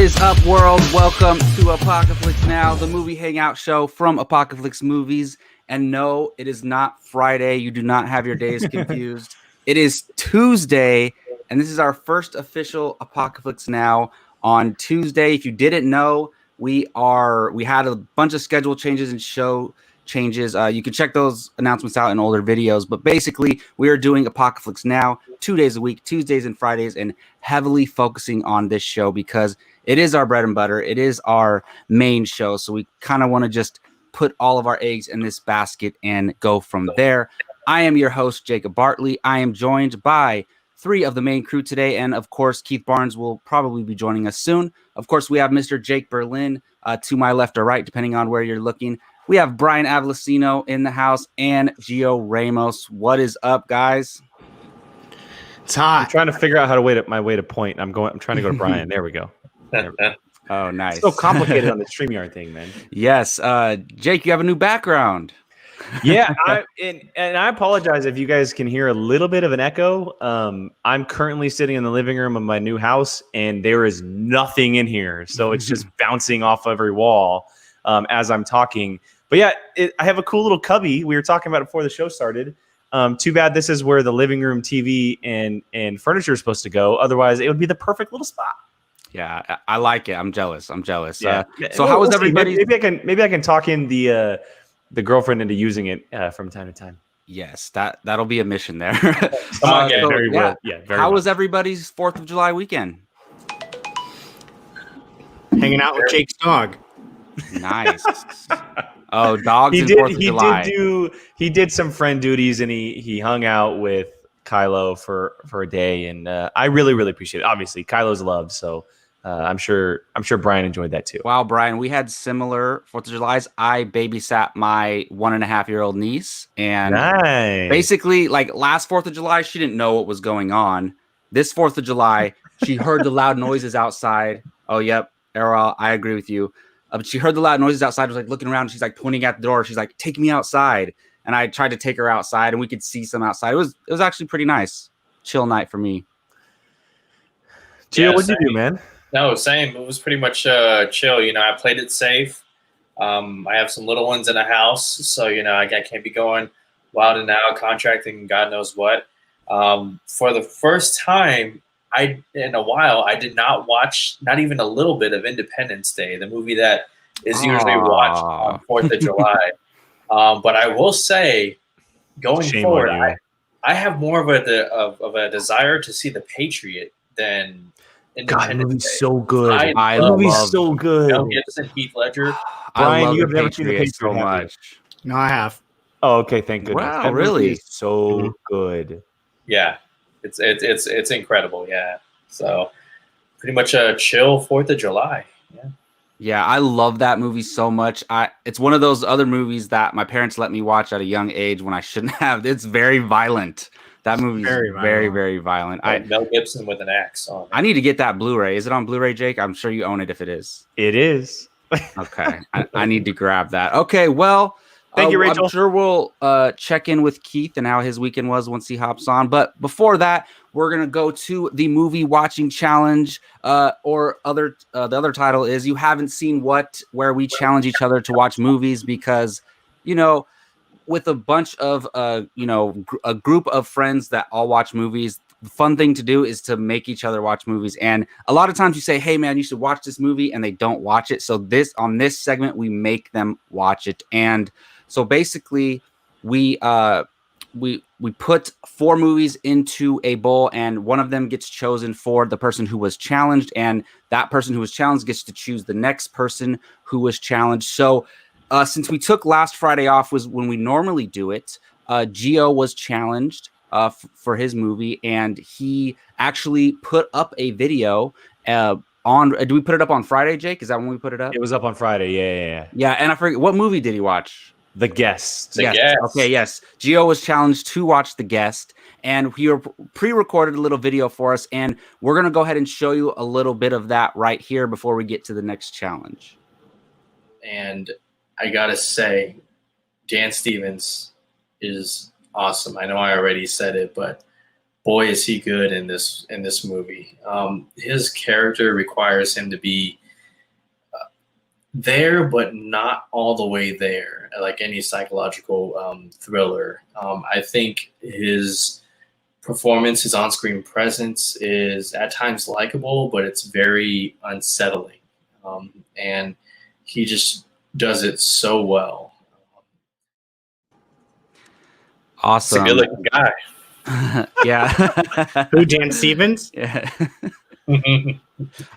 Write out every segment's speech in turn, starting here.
is up, world? Welcome to Apocalypse Now, the movie hangout show from Apocalypse Movies. And no, it is not Friday. You do not have your days confused. It is Tuesday, and this is our first official Apocalypse Now on Tuesday. If you didn't know, we had a bunch of schedule changes and show changes. You can check those announcements out in older videos, but basically we are doing Apocalypse Now 2 days a week, Tuesdays and Fridays, and heavily focusing on this show because it is our bread and butter. It is our main show. So we kind of want to just put all of our eggs in this basket and go from there. I am your host, Jacob Bartley. I am joined by three of the main crew today. And of course, Keith Barnes will probably be joining us soon. Of course, we have Mr. Jake Berlin to my left or right, depending on where you're looking. We have Brian Avellino in the house and Gio Ramos. What is up, guys? It's hot. I'm trying to figure out how to my way to point. I'm trying to go to Brian. There we go. Oh, nice. It's so complicated on the StreamYard thing, man. Yes. Jake, you have a new background. Yeah, and I apologize if you guys can hear a little bit of an echo. I'm currently sitting in the living room of my new house, and there is nothing in here. So it's just bouncing off every wall as I'm talking. But yeah, I have a cool little cubby. We were talking about it before the show started. Too bad this is where the living room TV and furniture is supposed to go. Otherwise, it would be the perfect little spot. Yeah, I like it. I'm jealous. Yeah. So how was everybody? Maybe I can talk in the girlfriend into using it from time to time. Yes, that'll be a mission there. Very well. How was everybody's 4th of July weekend? Hanging out with Jake's dog. Nice. Oh, dogs and 4th of July. He did some friend duties, and he hung out with Kylo for a day, and I really, really appreciate it. Obviously, Kylo's loved, so I'm sure Brian enjoyed that too. Wow, Brian, we had similar 4th of Julys. I babysat my 1.5-year-old niece, and basically, like last 4th of July, she didn't know what was going on. This 4th of July, she heard the loud noises outside. Oh, yep, Errol, I agree with you. But she heard the loud noises outside, was like looking around, and she's like pointing at the door. She's like, "Take me outside." And I tried to take her outside, and we could see some outside. It was actually pretty nice. Chill night for me. Gio, what'd you do, man? No, same. It was pretty much chill. You know, I played it safe. I have some little ones in the house, so I can't be going wild and out, contracting God knows what. For the first time in a while, I did not watch not even a little bit of Independence Day, the movie that is usually watched on 4th of July. But I will say, going forward, I have more of a desire to see The Patriot than Independence Day. Movie's so good. Movie's so good. Mel Gibson, Heath Ledger. Brian, you have never seen The Patriot so much. No, I have. Oh, okay. Thank goodness. Wow, that really? Is so good. Yeah, it's incredible. Yeah, so pretty much a chill 4th of July. Yeah. Yeah, I love that movie so much. It's one of those other movies that my parents let me watch at a young age when I shouldn't have. It's very violent. That movie is very, very violent. Mel Gibson with an axe on it. I need to get that Blu-ray. Is it on Blu-ray, Jake? I'm sure you own it if it is. It is. Okay, I need to grab that. Okay, well, thank you, Rachel. I'm sure we'll check in with Keith and how his weekend was once he hops on. But before that, we're gonna go to the movie watching challenge, or the other title is "You Haven't Seen What," where we challenge each other to watch movies because, with a bunch of a group of friends that all watch movies. The fun thing to do is to make each other watch movies. And a lot of times you say, "Hey man, you should watch this movie," and they don't watch it. So on this segment, we make them watch it. And so basically we put 4 movies into a bowl, and one of them gets chosen for the person who was challenged. And that person who was challenged gets to choose the next person who was challenged. So since we took last Friday off was when we normally do it, Gio was challenged for his movie, and he actually put up a video on. Do we put it up on Friday, Jake? Is that when we put it up? It was up on Friday. Yeah. And I forget, what movie did he watch? The Guest. The Guest. Okay, yes. Gio was challenged to watch The Guest, and he pre-recorded a little video for us, and we're gonna go ahead and show you a little bit of that right here before we get to the next challenge. And I gotta say, Dan Stevens is awesome. I know I already said it, but boy, is he good in this movie. His character requires him to be there, but not all the way there. Like any psychological thriller, I think his performance, his on-screen presence, is at times likable, but it's very unsettling, and he just does it so well. Awesome. He's a good-looking guy. Yeah. Who, Dan Stevens? Yeah.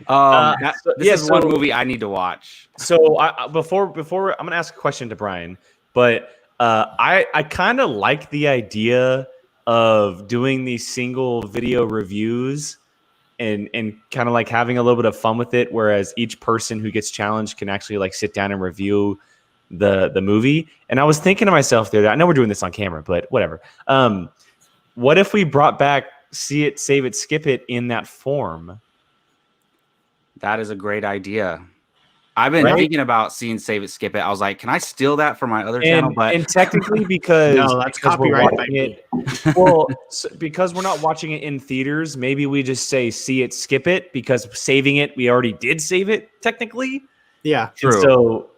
So- This is one movie I need to watch. So before I'm gonna ask a question to Brian, but I kind of like the idea of doing these single video reviews and kind of like having a little bit of fun with it, whereas each person who gets challenged can actually like sit down and review the movie. And I was thinking to myself there, I know we're doing this on camera, but whatever. What if we brought back See It, Save It, Skip It in that form? That is a great idea. I've been Right? thinking about seeing Save It, Skip It. I was like, can I steal that from my other channel? But And technically, because No, that's because we're copyrighted by watching me. it, well, because we're not watching it in theaters, maybe we just say see it, skip it, because saving it, we already did save it technically. Yeah. And True. so,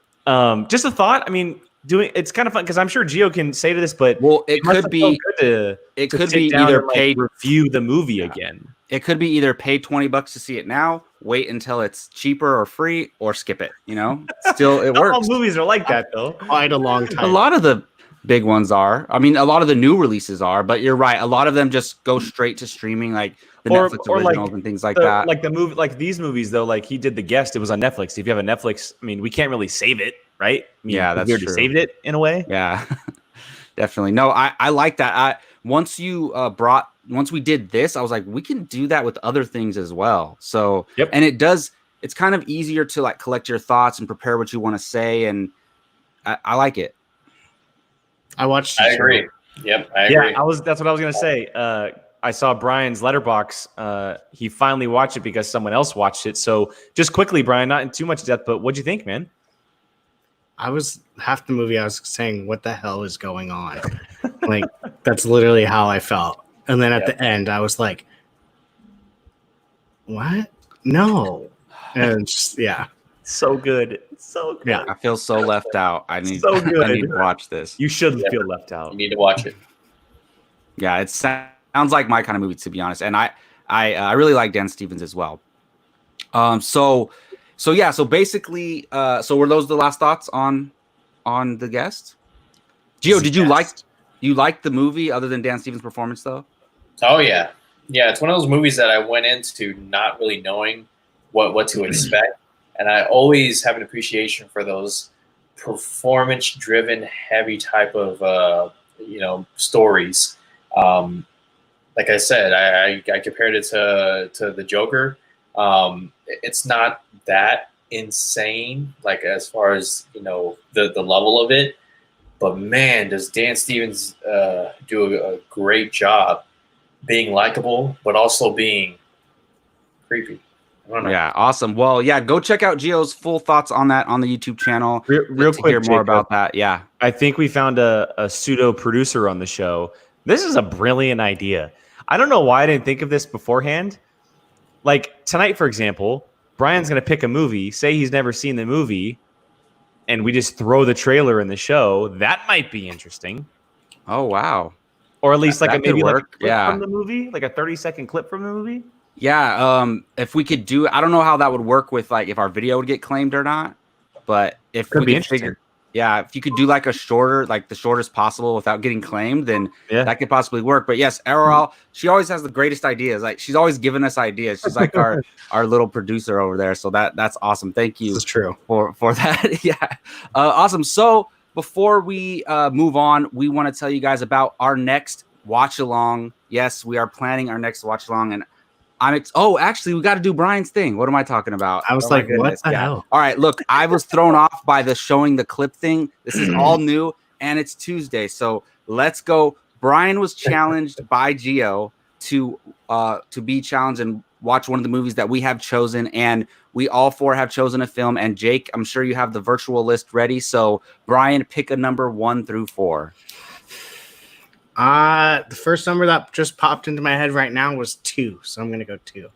just a thought. I mean, it's kind of fun because I'm sure Gio can say to this, but well, it must could have be felt good it to could sit be down either and, like, paid review the movie Yeah. again. it could be either pay $20 to see it now, wait until it's cheaper or free, or skip it. You know, still it Not all works. movies are like that though. Quite a long A time. lot of the big ones are. I mean, a lot of the new releases are, but you're right. A lot of them just go straight to streaming, like the Or- Netflix or, like, originals and things like that. Like the movie, like these movies though, like he did The Guest. It was on Netflix. If you have a Netflix, I mean, we can't really save it, right? I mean, Yeah, we that's already true. saved it in a way. Yeah, definitely. No, I like that. Once we did this, I was like, we can do that with other things as well. So, Yep. and it's kind of easier to like collect your thoughts and prepare what you want to say. And I like it. I watched. I agree. Yep, I agree. Yeah, that's what I was gonna say. I saw Brian's letterbox. He finally watched it because someone else watched it. So just quickly, Brian, not in too much depth, but what'd you think, man? I was half the movie. I was saying, "What the hell is going on?" Like that's literally how I felt. And then at the end, I was like, "What? No!" And just, yeah, So good, so good. Yeah. I feel so left out. I need, So good. I need to watch this. You shouldn't Yeah. feel left out. You need to watch it. Yeah, it sounds like my kind of movie, to be honest. And I really like Dan Stevens as well. So basically, so were those the last thoughts on The Guest? Gio, did you like the movie other than Dan Stevens' performance though? Oh yeah, yeah. It's one of those movies that I went into not really knowing what to expect, and I always have an appreciation for those performance-driven, heavy type of stories. Like I said, I compared it to the Joker. It's not that insane, like as far as the level of it, but man, does Dan Stevens do a great job being likable, but also being creepy. I don't know. Yeah, awesome. Well, yeah, go check out Gio's full thoughts on that on the YouTube channel. Real to quick, hear more Jacob, about that. Yeah. I think we found a pseudo producer on the show. This is a brilliant idea. I don't know why I didn't think of this beforehand. Like tonight, for example, Brian's going to pick a movie, say he's never seen the movie, and we just throw the trailer in the show. That might be interesting. Oh wow. Or at least That like a could maybe like a work, clip yeah. from the movie, like a 30-second clip from the movie. Yeah. If we could do, I don't know how that would work with like if our video would get claimed or not, but if Could we be could interesting. figure, yeah, if you could do like a shorter, like the shortest possible without getting claimed, then Yeah. that could possibly work. But yes, Errol, she always has the greatest ideas. Like she's always giving us ideas. She's like our little producer over there. So that's awesome. Thank this you is true. for that. Yeah. Awesome. So before we move on, we want to tell you guys about our next watch along. Yes, we are planning our next watch along, and actually, we got to do Brian's thing. What am I talking about? I was Oh my like, what goodness. the Yeah. hell? All right, look, I was thrown off by the showing the clip thing. This is all new, and it's Tuesday, so let's go. Brian was challenged by Gio to be challenged and watch one of the movies that we have chosen, and we all four have chosen a film. And Jake, I'm sure you have the virtual list ready. So Brian, pick a number 1 through 4. The first number that just popped into my head right now was 2, so I'm gonna go 2.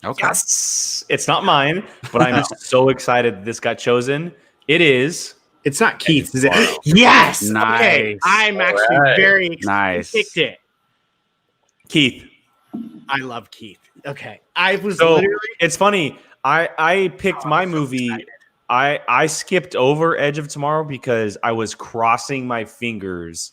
Okay. Yes, it's not mine, but I'm so excited this got chosen It is. It's not Keith, is it? Tomorrow. Yes. Nice. Okay. I'm actually Alright. very excited. Nice. Picked it. Keith. I love Keith. Okay. I was So literally it's funny. I picked my so movie. excited. I skipped over Edge of Tomorrow because I was crossing my fingers.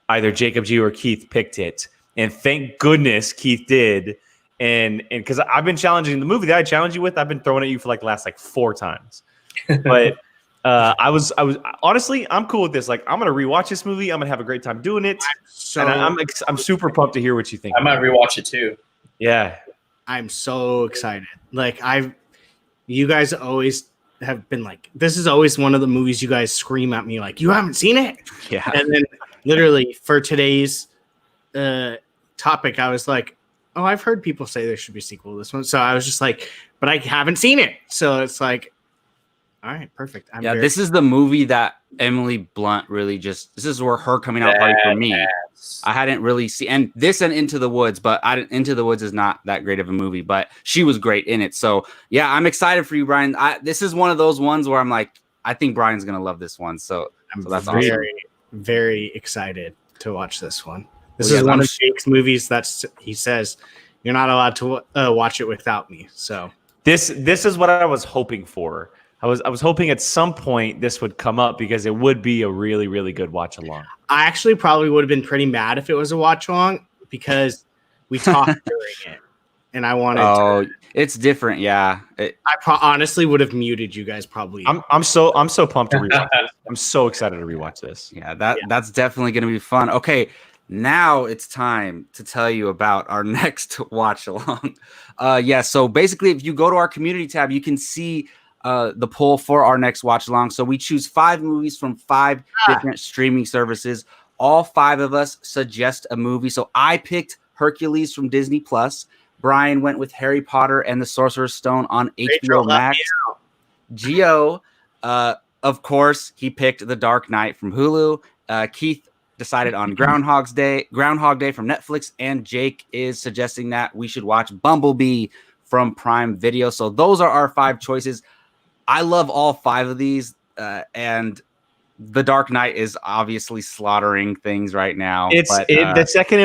Either Jacob G or Keith picked it, and thank goodness Keith did. And because I've been challenging the movie that I challenged you with, I've been throwing at you for like the last 4 times. But I was honestly, I'm cool with this. Like, I'm gonna rewatch this movie. I'm gonna have a great time doing it. So And I'm super pumped to hear what you think. I might rewatch it too. Yeah. I'm so excited. Like you guys always have been like, this is always one of the movies you guys scream at me like, you haven't seen it. Yeah. And then literally for today's topic, I was like, oh, I've heard people say there should be a sequel to this one. So I was just like, but I haven't seen it. So it's like, all right, perfect. This is the movie that Emily Blunt really this is where her coming out party for me. I hadn't really seen, and this and Into the Woods, but Into the Woods is not that great of a movie, but she was great in it. So yeah, I'm excited for you, Brian. This is one of those ones where I'm like, I think Brian's going to love this one. So that's very, very excited to watch this one. This Well, is yeah, one I'm of Jake's movies he says you're not allowed to watch it without me. So This is what I was hoping for. I was hoping at some point this would come up because it would be a really, really good watch along. I actually probably would have been pretty mad if it was a watch along because we talked during it, and I wanted. Oh, it's different. Yeah. I honestly would have muted you guys probably. I'm so pumped to rewatch this. I'm so excited to rewatch this. Yeah, that's definitely going to be fun. Okay, now it's time to tell you about our next watch along. So basically, if you go to our community tab, you can see the poll for our next watch along. So we choose 5 movies from 5 different streaming services. All 5 of us suggest a movie. So I picked Hercules from Disney Plus. Brian went with Harry Potter and the Sorcerer's Stone on HBO Max. Gio, of course, he picked The Dark Knight from Hulu. Keith decided on Groundhog Day from Netflix, and Jake is suggesting that we should watch Bumblebee from Prime Video. So those are our 5 choices. I love all 5 of these, and The Dark Knight is obviously slaughtering things right now. The second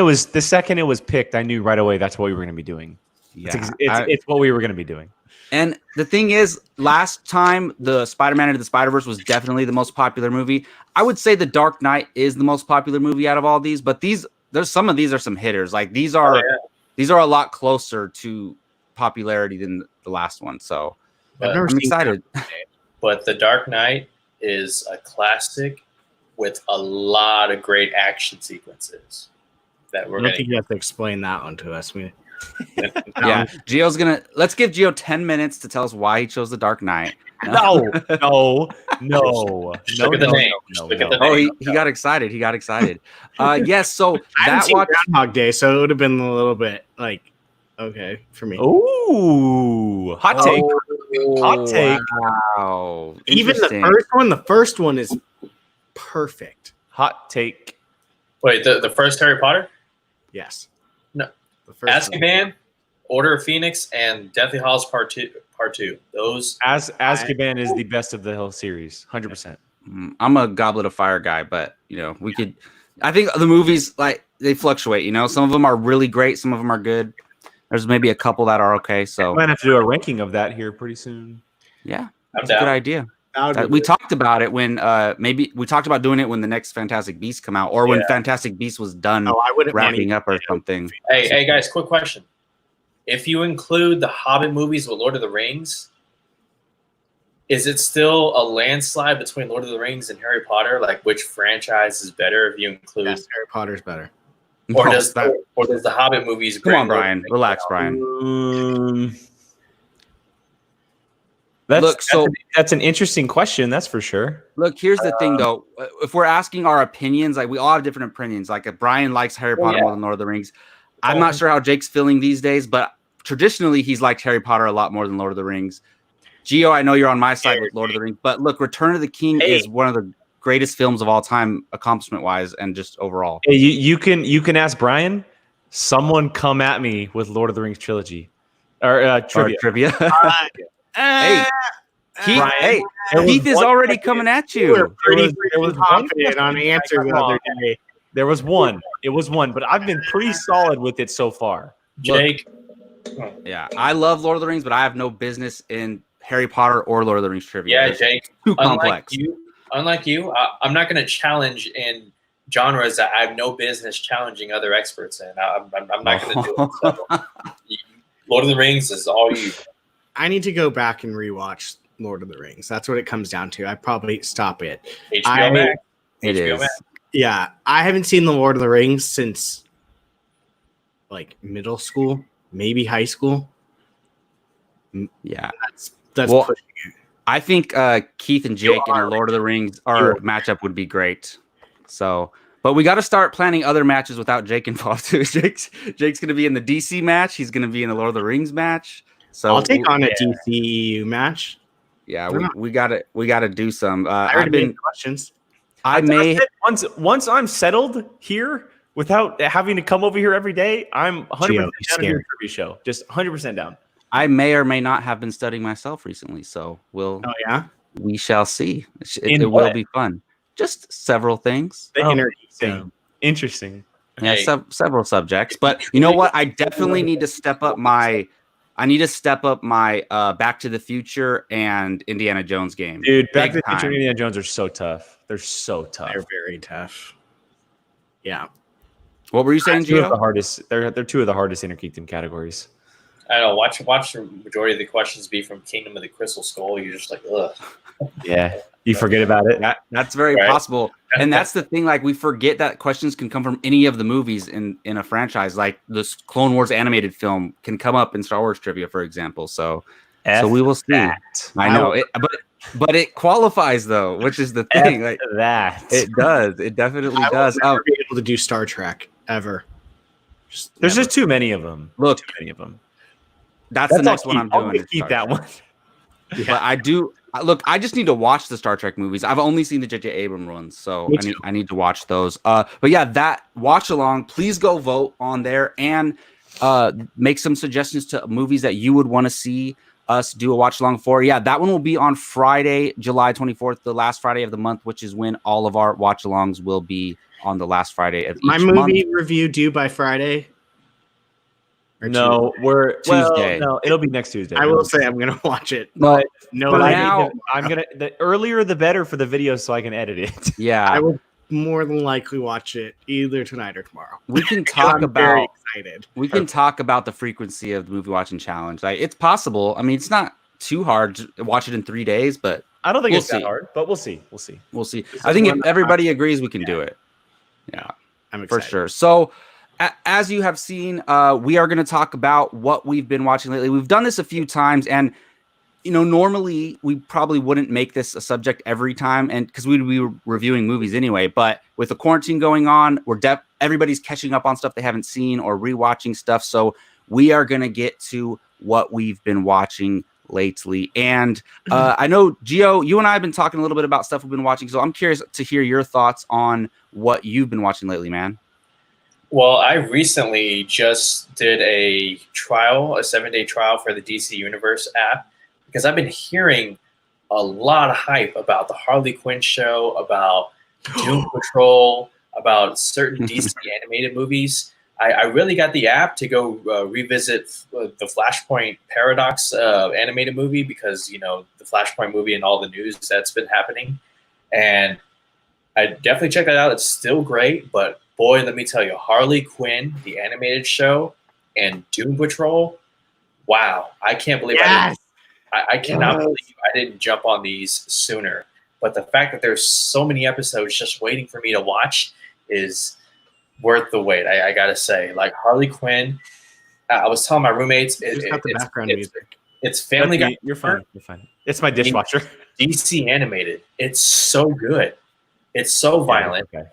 it was picked, I knew right away that's what we were going to be doing. Yeah, it's what we were going to be doing. And the thing is, last time the Spider-Man Into the Spider-Verse was definitely the most popular movie. I would say The Dark Knight is the most popular movie out of all these, but there's some of these are some hitters. Like these are a lot closer to popularity than the last one. So I'm excited. But The Dark Knight is a classic with a lot of great action sequences that we're I going don't think you have to explain that one to us. Yeah, Gio's let's give Gio 10 minutes to tell us why he chose The Dark Knight. No. Look at the name. Look at the Oh, name. he got excited. Yes, so I haven't that seen watch. Groundhog Day, so it would have been a little bit like okay for me. Ooh, hot take. Hot take. Wow. Even Interesting. the first one is perfect. Hot take. Wait, the first Harry Potter? Yes. No. The first one. Azkaban, Order of Phoenix, and Deathly Hallows Part 2. Those Azkaban is the best of the whole series, 100%. I'm a Goblet of Fire guy, but we could. I think the movies they fluctuate. Some of them are really great, some of them are good. There's maybe a couple that are okay. So Might have to do a ranking of that here pretty soon. yeah, I'm that's a down. good idea. We talked about it when maybe we talked about doing it when the next Fantastic Beasts come out, or when Fantastic Beasts was done I wouldn't wrapping up or something. Hey guys, quick question. If you include the Hobbit movies with Lord of the Rings, is it still a landslide between Lord of the Rings and Harry Potter? Like, which franchise is better if you include? Yes, Harry Potter's better. Or No, does the Hobbit movies? Come on, bring Brian. Relax, Brian. That's an interesting question. That's for sure. Look, here's the thing, though. If we're asking our opinions, we all have different opinions. Like, if Brian likes Harry Potter more than Lord of the Rings, I'm not sure how Jake's feeling these days, but traditionally, he's liked Harry Potter a lot more than Lord of the Rings. Gio, I know you're on my side with Lord of the Rings, but look, Return of the King is one of the greatest films of all time, accomplishment-wise, and just overall. Hey, you can ask Brian. Someone come at me with Lord of the Rings trilogy or trivia. Trivia. Hey, Keith, Brian, hey, there was Keith is one already question. coming at you were you. pretty there was freaking one confident on the question answer I the got other wrong. day. There was one. It was one, but I've been pretty solid with it so far. Jake, Yeah, I love Lord of the Rings, but I have no business in Harry Potter or Lord of the Rings trivia. yeah, It's Jake. too complex. Unlike you, I'm not going to challenge in genres that I have no business challenging other experts in. I'm not going to do it. So, Lord of the Rings is all you. I need to go back and rewatch Lord of the Rings. That's what it comes down to. I probably stop it. HBO Max. It HBO is. Max. Yeah, I haven't seen the Lord of the Rings since like middle school, maybe high school. Yeah. That's Well, pushing it. I think Keith and Jake in the Lord of the Rings matchup would be great. So, but we got to start planning other matches without Jake involved too. Jake's going to be in the DC match. He's going to be in the Lord of the Rings match. So I'll take on a DCEU match. Yeah, we got to do some. I already made questions. I may once I'm settled here without having to come over here every day, I'm 100% down to do a trivia show. Just 100% down. I may or may not have been studying myself recently, so we shall see. It will be fun. Just several things. Interesting. Yeah, several subjects. But you know what? I definitely need to step up my Back to the Future and Indiana Jones game. Dude, Back to the Future and Indiana Jones are so tough. They're so tough. They're very tough. Yeah. What were you saying, Gio? They're two of the hardest Interkingdom categories. I don't know. Watch the majority of the questions be from Kingdom of the Crystal Skull. You're just like, ugh. Yeah, you forget about it. That's very possible. And that's the thing. Like, we forget that questions can come from any of the movies in a franchise. Like this Clone Wars animated film can come up in Star Wars trivia, for example. So we will see. I know it, but it qualifies though, which is the thing. Like that it does. It definitely does. I'll never be able to do Star Trek ever. There's just too many of them. Look, too many of them. That's the next one I'm doing. Keep that one. But I do. Look, I just need to watch the Star Trek movies. I've only seen the J.J. Abrams ones, so I need to watch those. But yeah, that watch along. Please go vote on there and make some suggestions to movies that you would want to see us do a watch along for. Yeah, that one will be on Friday, July 24th, the last Friday of the month, which is when all of our watch alongs will be on the last Friday of each month. My movie review due by Friday. No, we're Tuesday. No, it'll be next Tuesday. I will say I'm gonna watch it, but now I'm gonna. The earlier the better for the video, so I can edit it. Yeah, I will more than likely watch it either tonight or tomorrow. We can talk about. Very excited. We can talk about the frequency of the movie watching challenge. Like, it's possible. I mean, it's not too hard to watch it in 3 days, but I don't think it's that hard. But we'll see. We'll see. I think if everybody agrees, we can do it. Yeah, I'm excited. For sure. So, as you have seen, we are going to talk about what we've been watching lately. We've done this a few times, and normally we probably wouldn't make this a subject every time, and because we'd be reviewing movies anyway. But with the quarantine going on, everybody's catching up on stuff they haven't seen or rewatching stuff. So we are going to get to what we've been watching lately. And I know, Gio, you and I have been talking a little bit about stuff we've been watching. So I'm curious to hear your thoughts on what you've been watching lately, man. Well, I recently just did a 7-day trial for the DC Universe app, because I've been hearing a lot of hype about the Harley Quinn show, about Doom Patrol, about certain DC animated movies. I really got the app to go revisit the Flashpoint Paradox animated movie, because, the Flashpoint movie and all the news that's been happening. And I definitely checked that out. It's still great, but boy, let me tell you, Harley Quinn, the animated show, and Doom Patrol, wow. I can't believe I cannot believe I didn't jump on these sooner. But the fact that there's so many episodes just waiting for me to watch is worth the wait. I gotta say, like Harley Quinn, I was telling my roommates, it's Family Guy. You're fine. You're fine. It's my dishwasher. DC animated. It's so good. It's so violent. Okay.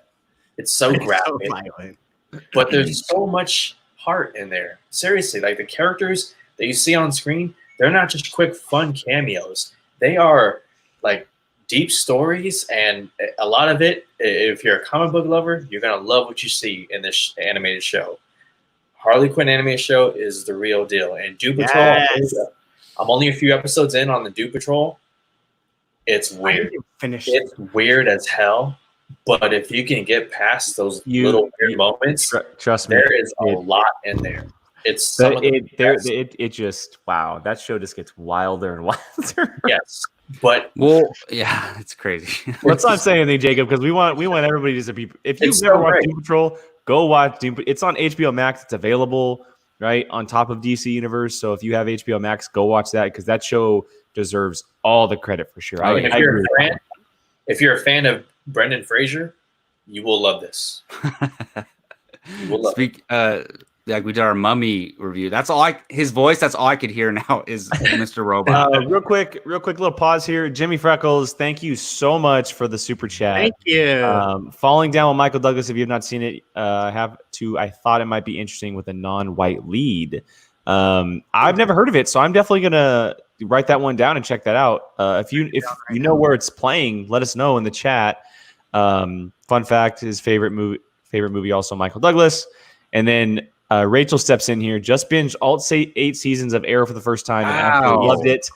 It's so graphic. But there's so much heart in there. Seriously, like the characters that you see on screen, they're not just quick, fun cameos. They are like deep stories, and a lot of it, if you're a comic book lover, you're going to love what you see in this animated show. Harley Quinn animated show is the real deal. And Doom Patrol, I'm only a few episodes in on the Doom Patrol. It's I weird. didn't finish. It's weird as hell. But if you can get past those little weird moments, Trust me, there is a lot in there. It's some of the best. it just wow. That show just gets wilder and wilder. Yes, but Well, yeah, it's crazy. Let's not say anything, Jacob, because we want everybody to be. If you've It's never so watched great. Doom Patrol, go watch Doom. It's on HBO Max. It's available right on top of DC Universe. So if you have HBO Max, go watch that because that show deserves all the credit for sure. Oh, I yeah. agree. If you're a fan of Brendan Fraser, you will love this. You will love it. Like we did our Mummy review. That's all his voice, that's all I could hear now is Mr. Robot. Real quick little pause here. Jimmy Freckles, thank you so much for the super chat. Thank you. Falling Down with Michael Douglas. If you have not seen it, I thought it might be interesting with a non-white lead. I've never heard of it, so I'm definitely gonna write that one down and check that out. If you know where it's playing, let us know in the chat. Fun fact: his favorite movie also Michael Douglas, and then Rachel steps in here. Just binged all 8 seasons of Arrow for the first time and absolutely loved it.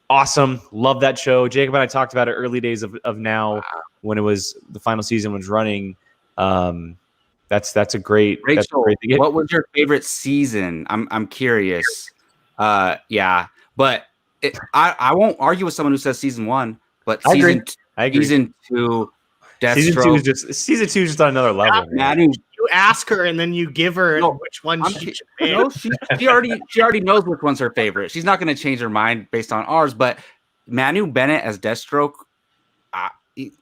Awesome, love that show. Jacob and I talked about it early days of now when it was the final season was running. That's a great Rachel, that's a great thing. what was your favorite season? I'm curious. Yeah, but I won't argue with someone who says season 1, but I agree. season 2, Season 2 is just on another level. man. You ask her and then you give her which one she should pick. No, she already knows which one's her favorite. She's not going to change her mind based on ours. But Manu Bennett as Deathstroke, I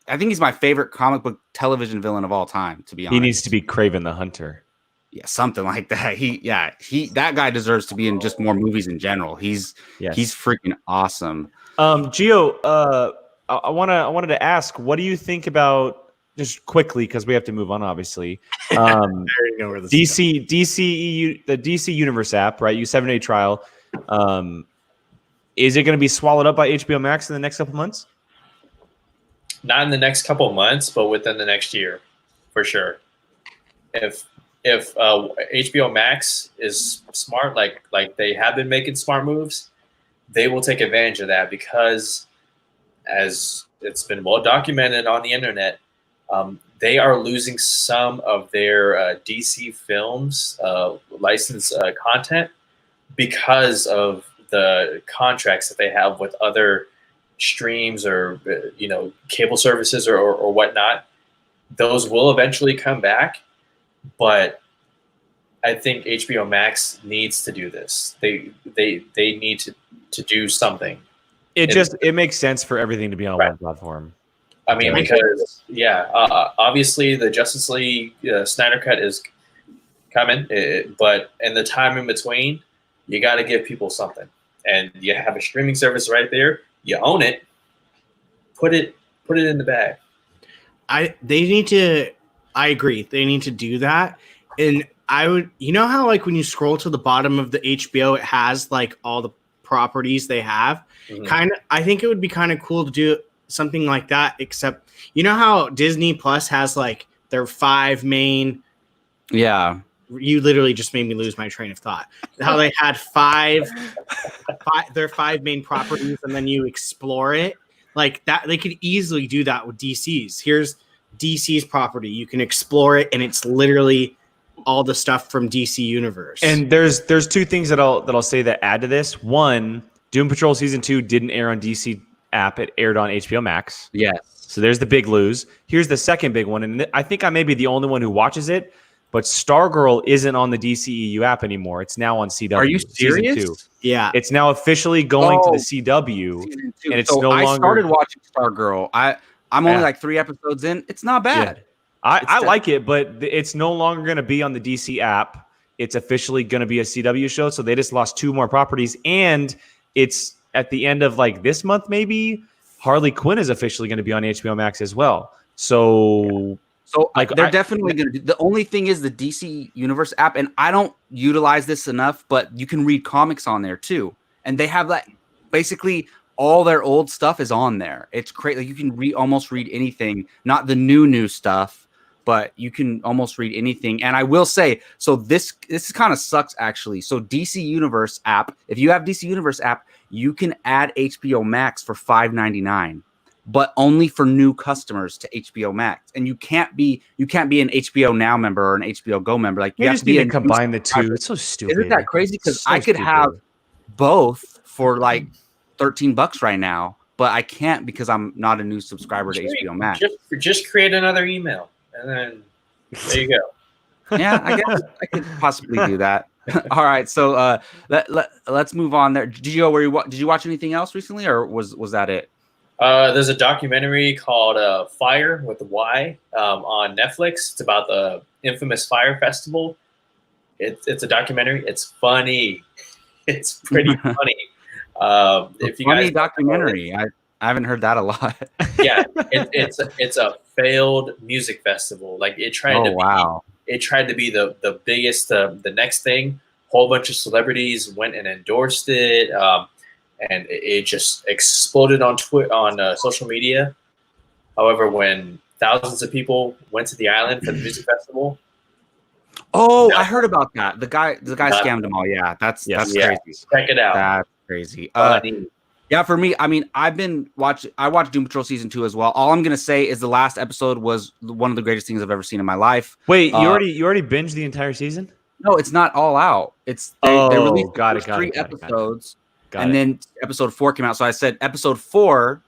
think he's my favorite comic book television villain of all time. To be honest, He needs to be Kraven the Hunter. Yeah, something like that. That guy deserves to be in just more movies in general. He's freaking awesome. Gio, I wanted to ask, what do you think about, just quickly because we have to move on, obviously. I already know where this is going. the DC Universe app, right? You 7-day trial. Is it going to be swallowed up by HBO Max in the next couple months? Not in the next couple of months, but within the next year, for sure. If HBO Max is smart, like they have been making smart moves, they will take advantage of that because, as it's been well documented on the internet, they are losing some of their DC films licensed content because of the contracts that they have with other streams or cable services or whatnot. Those will eventually come back, but I think HBO Max needs to do this. They need to do something. It makes sense for everything to be on one platform. I mean, because obviously the Justice League Snyder Cut is coming, but in the time in between, you got to give people something, and you have a streaming service right there. You own it. Put it in the bag. I agree. They need to do that. And I would, how like when you scroll to the bottom of the HBO, it has like all the properties they have. Mm-hmm. I think it would be kind of cool to do something like that, except how Disney Plus has like their 5 main. Yeah. You literally just made me lose my train of thought. How they had their 5 main properties, and then you explore it like that. They could easily do that with DC's. Here's DC's property. You can explore it, and it's literally all the stuff from DC Universe. And there's 2 things that I'll say that add to this. One, Doom Patrol Season 2 didn't air on DC app. It aired on HBO Max. Yes. So there's the big lose. Here's the second big one, and I think I may be the only one who watches it, but Stargirl isn't on the DCEU app anymore. It's now on CW. Are you serious? Season 2. Yeah. It's now officially going to the CW, and it's no longer. I started watching Stargirl. I'm only like 3 episodes in. It's not bad. Yeah. I like it, but it's no longer going to be on the DC app. It's officially going to be a CW show. So they just lost 2 more properties, and it's at the end of like this month, maybe Harley Quinn is officially going to be on HBO Max as well. So like they're definitely going to do. The only thing is the DC Universe app, and I don't utilize this enough, but you can read comics on there too, and they have that basically. All their old stuff is on there. It's great. Like you can almost read anything, not the new stuff, but you can almost read anything. And I will say, so this kind of sucks actually. So DC Universe app, if you have DC Universe app, you can add HBO Max for $5.99. but only for new customers to HBO Max. And you can't be an HBO Now member or an HBO Go member. Like You have just to be need a to new combine the two. subscriber. It's so stupid. Isn't that crazy? Because So I could stupid. have both for like $13 right now, but I can't because I'm not a new subscriber to HBO Max. Just create another email, and then there you go. Yeah, I guess I could possibly do that. All right, so let's move on there. Did you watch anything else recently, or was that it? There's a documentary called Fire with the Y on Netflix. It's about the infamous Fire Festival. It's a documentary. It's funny. It's pretty funny. If you Funny guys documentary. I haven't heard that a lot. Yeah, it's a failed music festival. Like it tried to be the biggest, the next thing. Whole bunch of celebrities went and endorsed it, and it just exploded on social media. However, when thousands of people went to the island for the music festival, Oh, I heard about that. The guy scammed them all. Yeah, that's crazy. Check it out. That's crazy. Funny. Yeah, for me, I mean, I watched Doom Patrol season 2 as well. All I'm gonna say is the last episode was one of the greatest things I've ever seen in my life. Wait, you already binged the entire season? No, it's not all out. It's they released the first 3 episodes, and then episode 4 came out. So I said episode 4,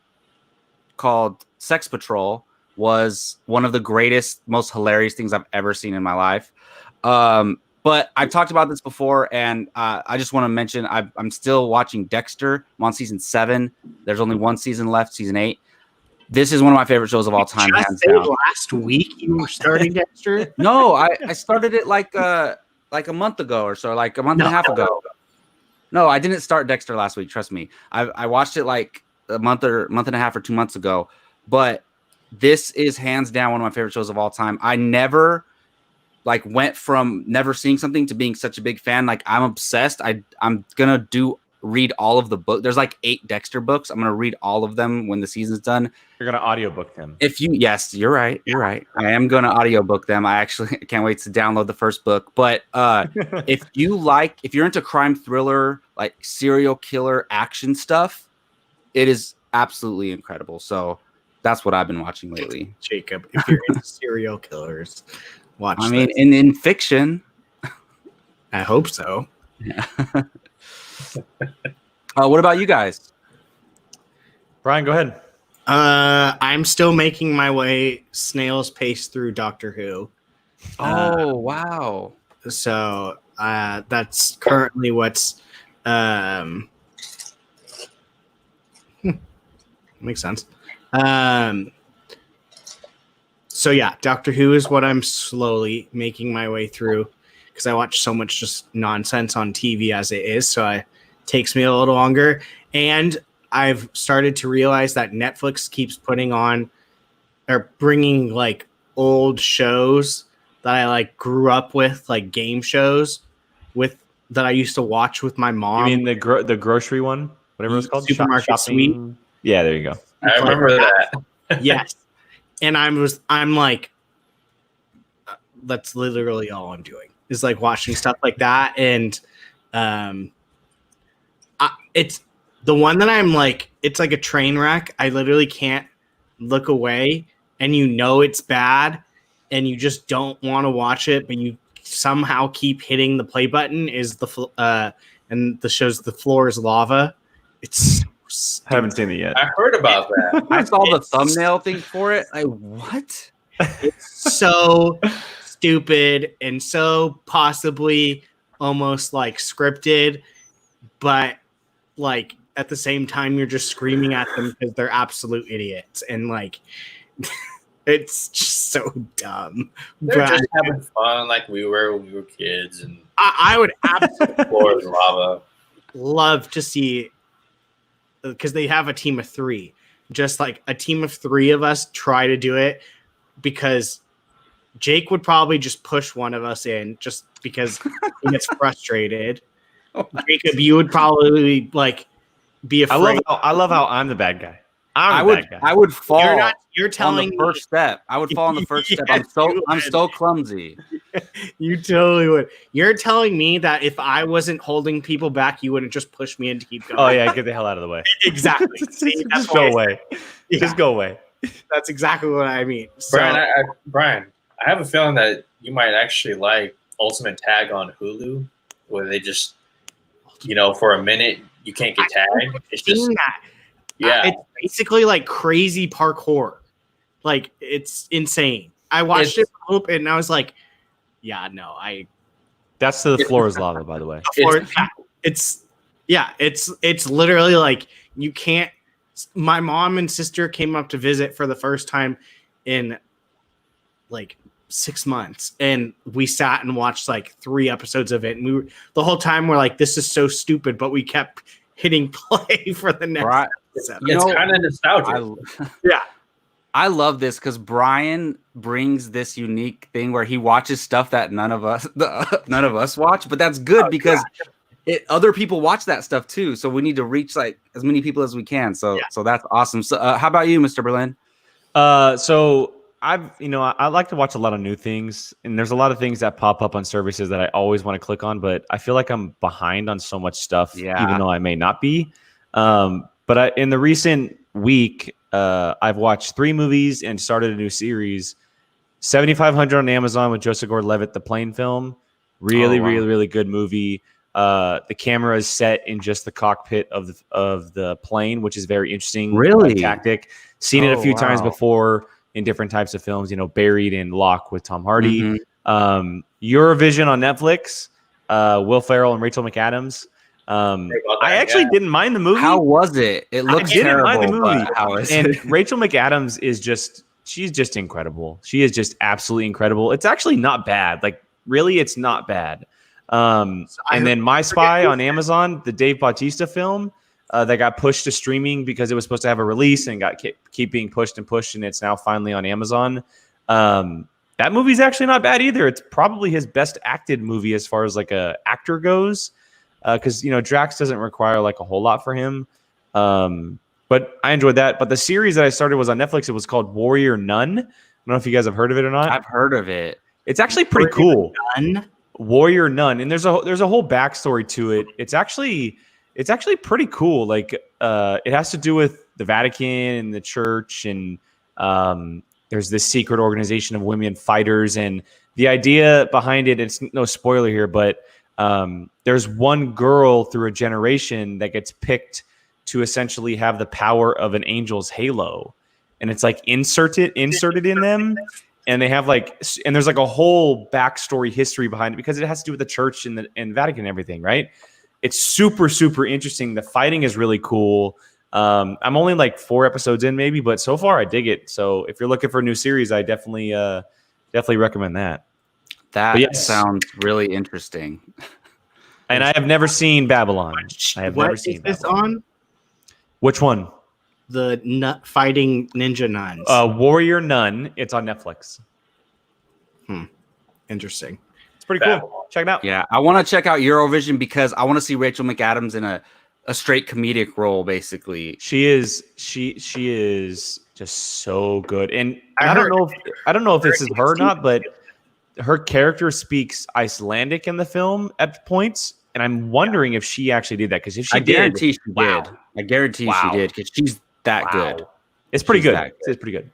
called Sex Patrol, was one of the greatest, most hilarious things I've ever seen in my life. But I've talked about this before, and I just want to mention I'm still watching Dexter. I'm on season 7. There's only one season left, season 8. This is one of my favorite shows of all time. Just Hands down. last week you were starting Dexter? No, I started it like a month ago or so, like a month and a half ago. No, I didn't start Dexter last week. Trust me. I watched it like a month and a half or 2 months ago. But this is hands down one of my favorite shows of all time. I never went from never seeing something to being such a big fan. Like I'm obsessed. I'm gonna read all of the book. There's like 8 Dexter books. I'm gonna read all of them when the season's done. You're gonna audiobook them. Yes, you're right. You're right. I am gonna audiobook them. I actually can't wait to download the first book. But if you're into crime thriller, like serial killer action stuff, it is absolutely incredible. So that's what I've been watching lately. Jacob, if you're into serial killers, watch this. in fiction. I hope so. Yeah. What about you guys? Brian, go ahead. I'm still making my way snail's pace through Doctor Who. Oh, wow. So that's currently what's makes sense. So yeah, Doctor Who is what I'm slowly making my way through because I watch so much just nonsense on TV as it is. So it takes me a little longer. And I've started to realize that Netflix keeps putting on or bringing like old shows that I like grew up with, like game shows that I used to watch with my mom. You mean the grocery one, whatever it's called, Supermarket Suite? Yeah, there you go. I remember that. Yes. And I'm like, that's literally all I'm doing is like watching stuff like that. And it's the one that I'm like, it's like a train wreck. I literally can't look away and it's bad and you just don't want to watch it, but you somehow keep hitting the play button and the show's The Floor is Lava. It's so I haven't seen it yet. I heard about that. I saw the thumbnail thing for it. What? It's so stupid and so possibly almost like scripted, but like at the same time you're just screaming at them because they're absolute idiots and like it's just so dumb. They're just having fun like we were when we were kids, and I would absolutely Floor is Lava. Love to see, because they have a team of 3, just like a team of 3 of us try to do it, because Jake would probably just push one of us in just because he gets frustrated. Jacob, you would probably like be afraid. I love how I'm the bad guy. I would fall. You're telling on the first step. I would fall on the first step. Yes, I'm so clumsy. You totally would. You're telling me that if I wasn't holding people back, you wouldn't just push me in to keep going. Oh yeah, get the hell out of the way. Exactly. See, that's Just why I go away. Yeah. Just go away. That's exactly what I mean. So, Brian, I have a feeling that you might actually like Ultimate Tag on Hulu, where they just, for a minute you can't get tagged. It's just that. yeah. It's basically like crazy parkour. Like it's insane. I watched it for Hope and I was like, yeah, no, That's the floor is lava, by the way. it's literally like you can't. My mom and sister came up to visit for the first time in like 6 months, and we sat and watched like 3 episodes of it, and the whole time we're like, this is so stupid, but we kept hitting play for the next episode. It's kind of nostalgic. I love this because Brian brings this unique thing where he watches stuff that none of us watch, but that's good because other people watch that stuff too. So we need to reach like as many people as we can. So that's awesome. So how about you, Mr. Berlin? So I like to watch a lot of new things, and there's a lot of things that pop up on services that I always want to click on, but I feel like I'm behind on so much stuff, even though I may not be. But in the recent week, I've watched 3 movies and started a new series. 7500 on Amazon with Joseph Gordon-Levitt, the plane film. Really good movie. The camera is set in just the cockpit of the plane, which is very interesting. Really? Tactic. Seen it a few times before in different types of films. Buried in Locke with Tom Hardy. Mm-hmm. Eurovision on Netflix. Will Ferrell and Rachel McAdams. I actually didn't mind the movie. How was it? It looks terrible. I didn't mind the movie. How is and it? Rachel McAdams she's just incredible. She is just absolutely incredible. It's actually not bad. Like really, it's not bad. And then My Spy on Amazon, the Dave Bautista film that got pushed to streaming because it was supposed to have a release and got keep being pushed, and it's now finally on Amazon. That movie's actually not bad either. It's probably his best acted movie as far as like a actor goes. Because Drax doesn't require like a whole lot for him, but I enjoyed that. But the series that I started was on Netflix. It was called Warrior Nun. I don't know if you guys have heard of it or not. I've heard of it. It's actually pretty cool. Warrior Nun, and there's a whole backstory to it. It's actually pretty cool. Like it has to do with the Vatican and the church, and there's this secret organization of women fighters, and the idea behind it. It's no spoiler here, but there's one girl through a generation that gets picked to essentially have the power of an angel's halo, and it's like inserted in them, and they have and there's like a whole backstory history behind it because it has to do with the church and Vatican and everything, right? It's super interesting. The fighting is really cool. I'm only like 4 episodes in maybe, but so far I dig it. So if you're looking for a new series, I definitely recommend that. That sounds really interesting. And I have never seen Babylon. I have never seen this Babylon. on? Which one? The fighting ninja nuns. Warrior Nun. It's on Netflix. Interesting. It's pretty cool. Check it out. Yeah, I want to check out Eurovision because I want to see Rachel McAdams in a straight comedic role, basically. She is just so good. And I don't know if this is her or not, but her character speaks Icelandic in the film at points, and I'm wondering if she actually did that, because if she did, guarantee she did. I guarantee she did, because she's that good. It's pretty good. It's pretty good.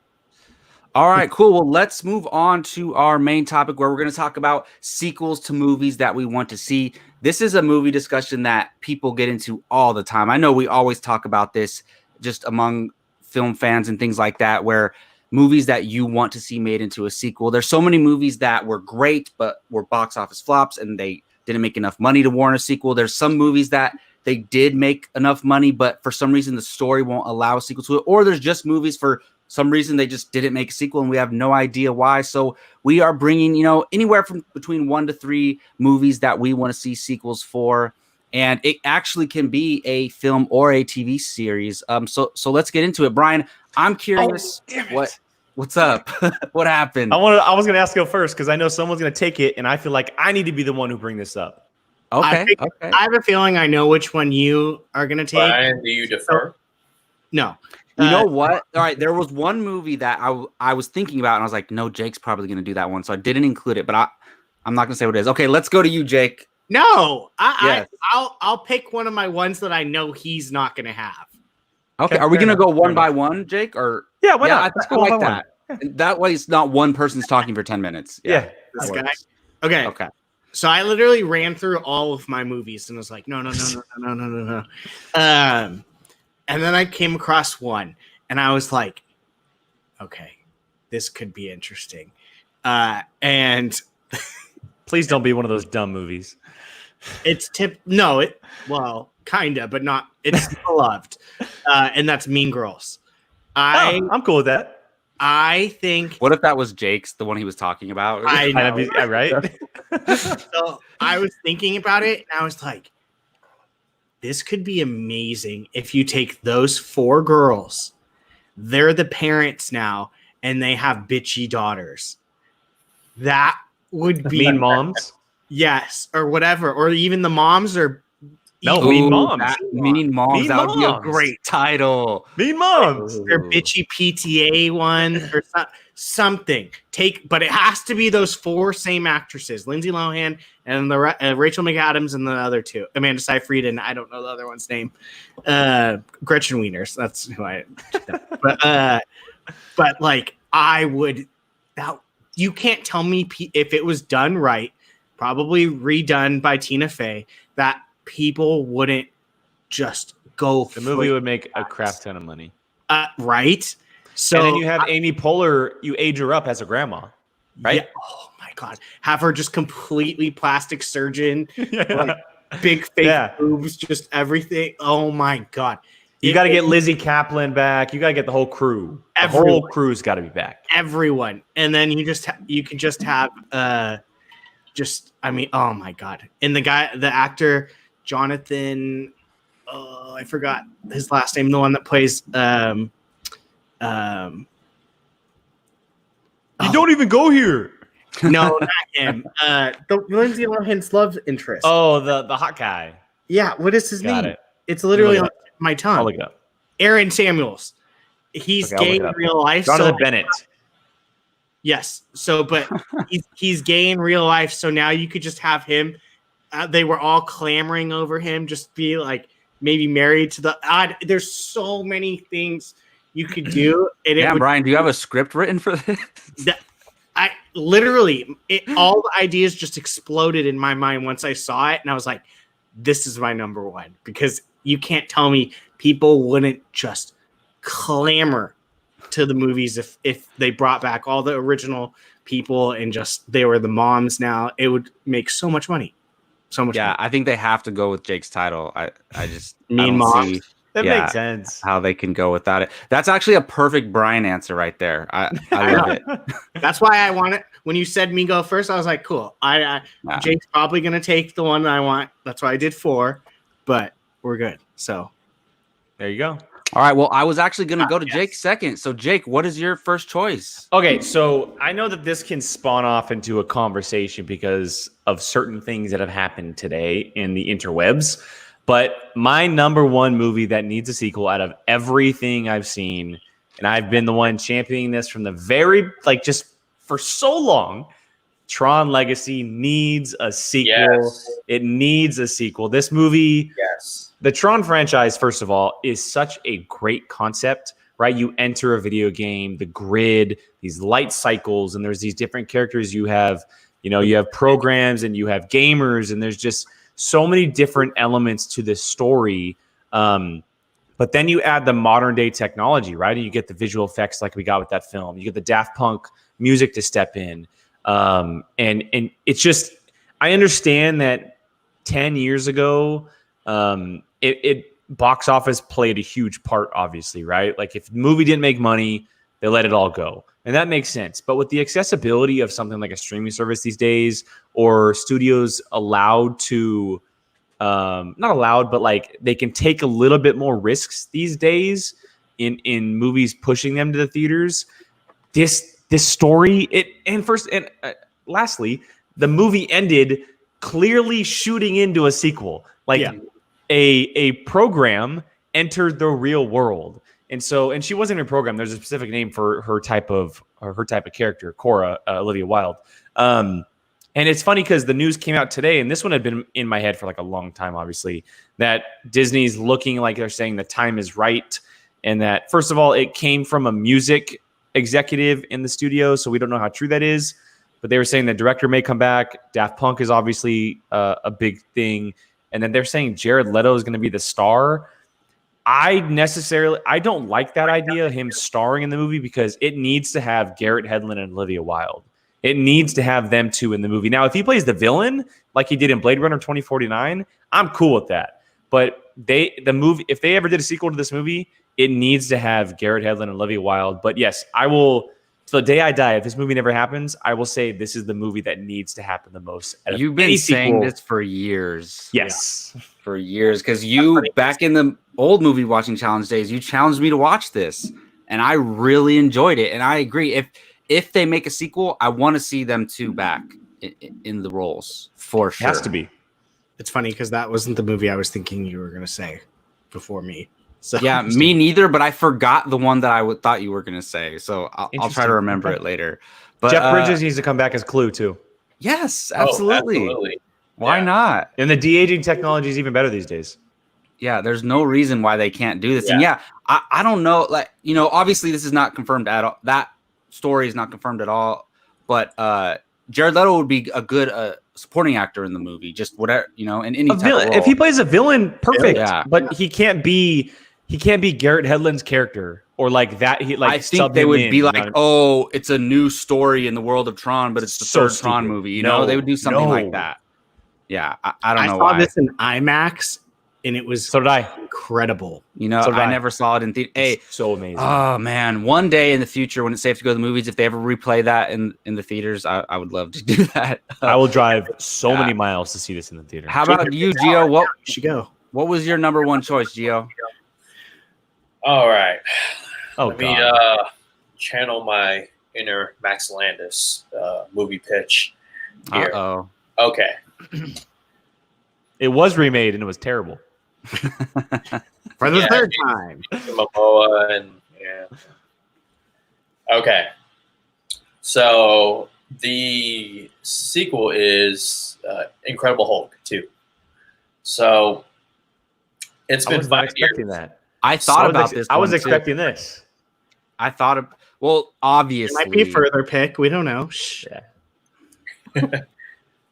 All right, cool. Well, let's move on to our main topic, where we're going to talk about sequels to movies that we want to see. This is a movie discussion that people get into all the time. I know we always talk about this just among film fans and things like that, where movies that you want to see made into a sequel. There's so many movies that were great, but were box office flops and they didn't make enough money to warrant a sequel. There's some movies that they did make enough money, but for some reason the story won't allow a sequel to it. Or there's just movies for some reason they just didn't make a sequel and we have no idea why. So we are bringing, anywhere from between 1 to 3 movies that we want to see sequels for. And it actually can be a film or a TV series. So let's get into it. Brian, I'm curious. What's up? What happened? I was going to ask you first because I know someone's going to take it, and I feel like I need to be the one who bring this up. Okay. I have a feeling I know which one you are going to take. Brian, do you defer? No. You know what? All right, there was one movie that I was thinking about, and I was like, no, Jake's probably going to do that one, so I didn't include it. But I'm not gonna say what it is. Okay, let's go to you, Jake. No, Yes. I'll pick one of my ones that I know he's not gonna have. Okay, Okay, are we fair gonna go enough, one fair by enough. one, Jake? Or Yeah, why not? I, Let's I go one like by that. That way, it's not one person's talking for 10 minutes. Yeah. This that guy. works. Okay. Okay. So I literally ran through all of my movies and was like, no. And then I came across one, and I was like, okay, this could be interesting. And Please don't be one of those dumb movies. it's kinda, but not. It's beloved, and that's Mean Girls. I'm cool with that. I think What if that was Jake's, the one he was talking about? I know. Yeah, right? So I was thinking about it, and I was like, this could be amazing if you take those 4 girls. They're the parents now, and they have bitchy daughters. That would be Mean Moms. yes, or whatever, or even the moms are. No, Ooh, Mean Moms. Mean Moms. Mean That would be a Moms. great title. Mean Moms. They're bitchy PTA ones or something. But it has to be those 4 same actresses: Lindsay Lohan and the Rachel McAdams and the other 2, Amanda Seyfried, and I don't know the other one's name. Gretchen Wieners. That's who I. But like I would. That you can't tell me if it was done right, probably redone by Tina Fey, that people wouldn't just go. The movie would make a crap ton of money. Right. So And then you have Amy Poehler. You age her up as a grandma, right? yeah, oh my god, have her just completely plastic surgeon, Yeah. like big fake Yeah. boobs, just everything. Oh my god, You got to get Lizzie Kaplan back. You got to get the whole crew. The whole Everyone. crew's got to be back. everyone, and then you can just have I mean, oh my god, and the actor Jonathan, I forgot his last name, the one that plays You don't even go here. no, not him, the Lindsay Lohan's love interest. Oh, the hot guy. Yeah, what is his Got name? it. It's literally Look on it my I'll tongue. look it up. Aaron Samuels. He's Okay, I'll gay look it in up. real life. Jonathan So Bennett. yes. So, but he's gay in real life. So now you could just have him. They were all clamoring over him. Just be like maybe married to the. There's so many things you could do. And Yeah, Brian, do you have a script written for this? I literally all the ideas just exploded in my mind once I saw it, and I was like, "This is my number one," because you can't tell me people wouldn't just clamor to the movies if they brought back all the original people and just they were the moms. Now it would make so much money, so much. Yeah, money. I think they have to go with Jake's title. I just Mean I don't Moms. see That Yeah. makes sense. how they can go without it. That's actually a perfect Brian answer right there. I love it. That's why I want it. When you said me go first, I was like, cool. Yeah. Jake's probably gonna take the one I want. That's why I did 4, but we're good. So. There you go. All right. Well, I was actually going to go to Jake second. So, Jake, what is your first choice? Okay, so I know that this can spawn off into a conversation because of certain things that have happened today in the interwebs. But my number one movie that needs a sequel out of everything I've seen, and I've been the one championing this from the very, just for so long, Tron Legacy needs a sequel. Yes. It needs a sequel. This movie, Yes. the Tron franchise, first of all, is such a great concept, right? You enter a video game, the grid, these light cycles, and there's these different characters. You have programs and you have gamers, and there's just so many different elements to this story. But then you add the modern day technology, right? And you get the visual effects like we got with that film. You get the Daft Punk music to step in. And it's just, I understand that 10 years ago, it box office played a huge part, obviously, right? Like if the movie didn't make money, they let it all go. And that makes sense. But with the accessibility of something like a streaming service these days, or studios allowed to, not allowed, but like they can take a little bit more risks these days in movies pushing them to the theaters. This story, lastly, the movie ended clearly shooting into a sequel. Like a program entered the real world. And she wasn't in a program. There's a specific name for her type of character, Cora, Olivia Wilde. And And it's funny because the news came out today, and this one had been in my head for like a long time, obviously, that Disney's looking like they're saying the time is right. And that, first of all, it came from a music executive in the studio, so we don't know how true that is. But they were saying the director may come back. Daft Punk is obviously a big thing. And then they're saying Jared Leto is going to be the star. I don't like that idea, him starring in the movie, because it needs to have Garrett Hedlund and Olivia Wilde. It needs to have them two in the movie. Now, if he plays the villain like he did in Blade Runner 2049, I'm cool with that. But if they ever did a sequel to this movie, it needs to have Garrett Hedlund and Olivia Wilde. But yes, I will. So the day I die, if this movie never happens, I will say this is the movie that needs to happen the most. You've been saying this for years. Yes. Yeah. For years. Because back in the old movie watching challenge days, you challenged me to watch this. And I really enjoyed it. And I agree. If they make a sequel, I want to see them two back in the roles for sure. It has to be. It's funny because that wasn't the movie I was thinking you were going to say before me. So yeah, me neither, but I forgot the one that I thought you were going to say. So I'll try to remember it later. But Jeff Bridges needs to come back as Clue too. Yes, absolutely. Absolutely. Why not? And the de-aging technology is even better these days. Yeah, there's no reason why they can't do this. Yeah. And I don't know. Like, obviously this is not confirmed at all. That story is not confirmed at all. But Jared Leto would be a good supporting actor in the movie. Just whatever, in any type of role. If he plays a villain, perfect. Yeah. But he can't be Garrett Hedlund's character or like that. I think they would be like, oh, it's a new story in the world of Tron, but it's the third Tron movie. They would do something like that. Yeah, I don't know why. I saw this in IMAX, and it was so did I. Incredible. I never saw it in theater. Hey, so amazing. Oh man, one day in the future when it's safe to go to the movies, if they ever replay that in the theaters, I would love to do that. I will drive so many miles to see this in the theater. How about you, Gio? What should go? What was your number one choice, Gio? All right. Let me channel my inner Max Landis movie pitch here. Uh-oh. Okay. It was remade and it was terrible. For the third time. Momoa and Okay. So the sequel is Incredible Hulk 2. So it's been 5 years. Expecting that. I thought about this. I was expecting this. I thought of obviously It might be a further pick. We don't know. Yeah.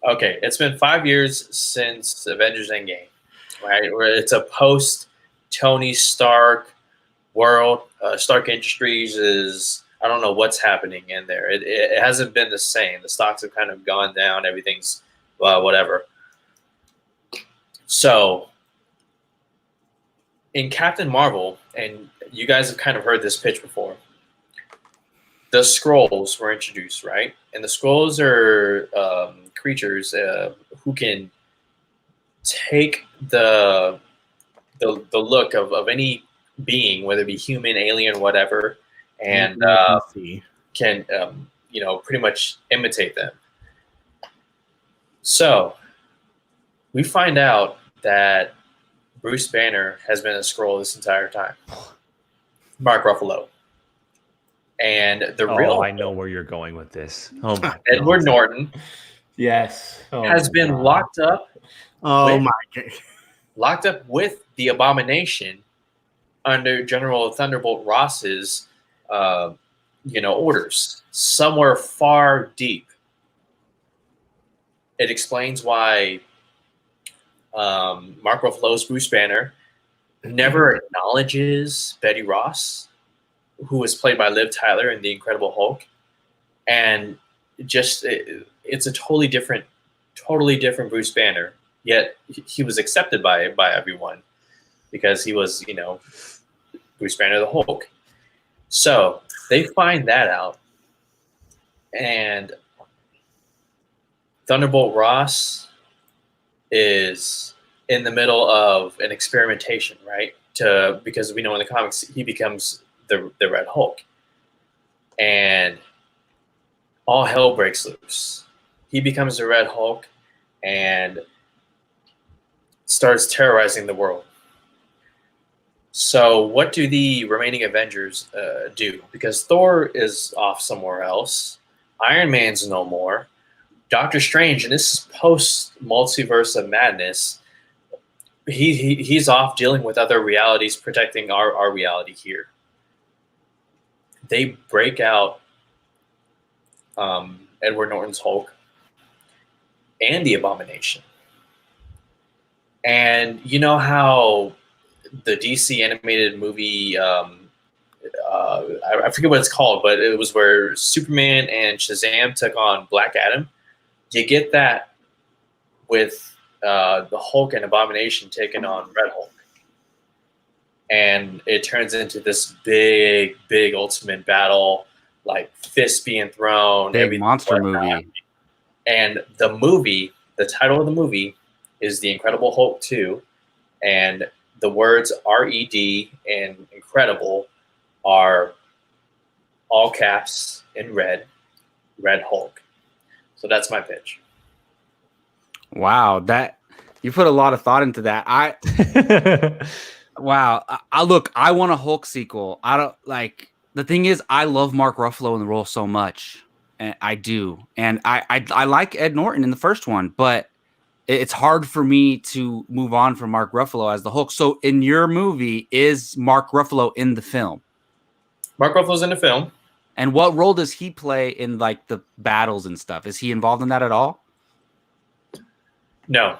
Okay, it's been 5 years since Avengers Endgame, right? Where it's a post Tony Stark world. Stark Industries is, I don't know what's happening in there. It hasn't been the same. The stocks have kind of gone down. Everything's whatever. So in Captain Marvel, and you guys have kind of heard this pitch before, the Skrulls were introduced, right? And the Skrulls are creatures who can take the look of any being, whether it be human, alien, whatever, and can pretty much imitate them. So we find out that Bruce Banner has been a Skrull this entire time. Mark Ruffalo. And the real I know where you're going with this. Oh my Edward Norton yes. has been locked up. Oh my God. Locked up with the Abomination under General Thunderbolt Ross's orders somewhere far deep. It explains why Mark Ruffalo's Bruce Banner never acknowledges Betty Ross, who was played by Liv Tyler in The Incredible Hulk, and it's a totally different Bruce Banner. Yet he was accepted by everyone because he was, Bruce Banner the Hulk. So they find that out, and Thunderbolt Ross is in the middle of an experimentation, right? Because we know in the comics he becomes the Red Hulk, and all hell breaks loose. He becomes the Red Hulk and starts terrorizing the world. So what do the remaining Avengers do? Because Thor is off somewhere else. Iron Man's no more. Doctor Strange, and this is post Multiverse of Madness. He's off dealing with other realities, protecting our reality here. They break out Edward Norton's Hulk and the Abomination. And you know how the DC animated movie, I forget what it's called, but it was where Superman and Shazam took on Black Adam. You get that with the Hulk and Abomination taking on Red Hulk. And it turns into this big, big ultimate battle, like fists being thrown. Big monster movie. And the title of the movie is The Incredible Hulk 2. And the words R-E-D and Incredible are all caps in red Hulk. So that's my pitch. Wow, that you put a lot of thought into that. Wow. Look, I want a Hulk sequel. I don't like the thing is I love Mark Ruffalo in the role so much. And I do. And I like Ed Norton in the first one, but it's hard for me to move on from Mark Ruffalo as the Hulk. So in your movie, is Mark Ruffalo in the film? Mark Ruffalo's in the film. And what role does he play in like the battles and stuff? Is he involved in that at all? No,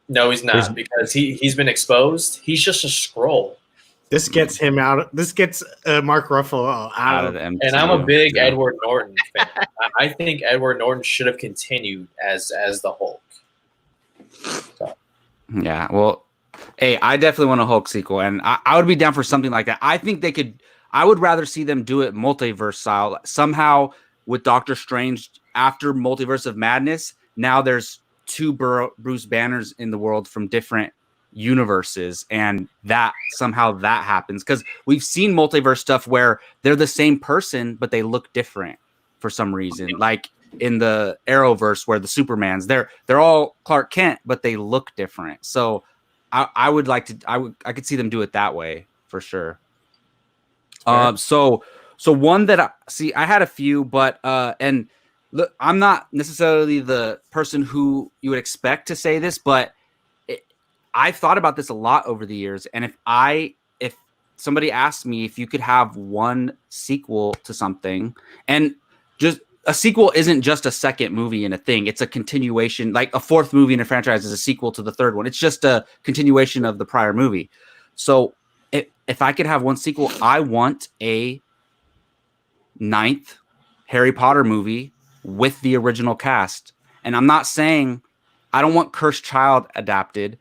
he's not, because he's been exposed. He's just a scroll. This gets him out. This gets Mark Ruffalo out of the MCU. And I'm a big Edward Norton fan. I think Edward Norton should have continued as the Hulk. So. Yeah, well, hey, I definitely want a Hulk sequel, and I would be down for something like that. I think they could. I would rather see them do it multiverse style somehow with Doctor Strange after Multiverse of Madness. Now there's two Bruce Banners in the world from different universes, and that somehow that happens because we've seen multiverse stuff where they're the same person but they look different for some reason, like in the Arrowverse where the Supermans they're all Clark Kent but they look different. So I would like to I could see them do it that way for sure. So one that I had a few, but and look, I'm not necessarily the person who you would expect to say this, but I've thought about this a lot over the years. And if somebody asked me if you could have one sequel to something, and just a sequel isn't just a second movie in a thing, it's a continuation, like a fourth movie in a franchise is a sequel to the third one. It's just a continuation of the prior movie. So if I could have one sequel, I want a 9th Harry Potter movie with the original cast. And I'm not saying I don't want Cursed Child adapted.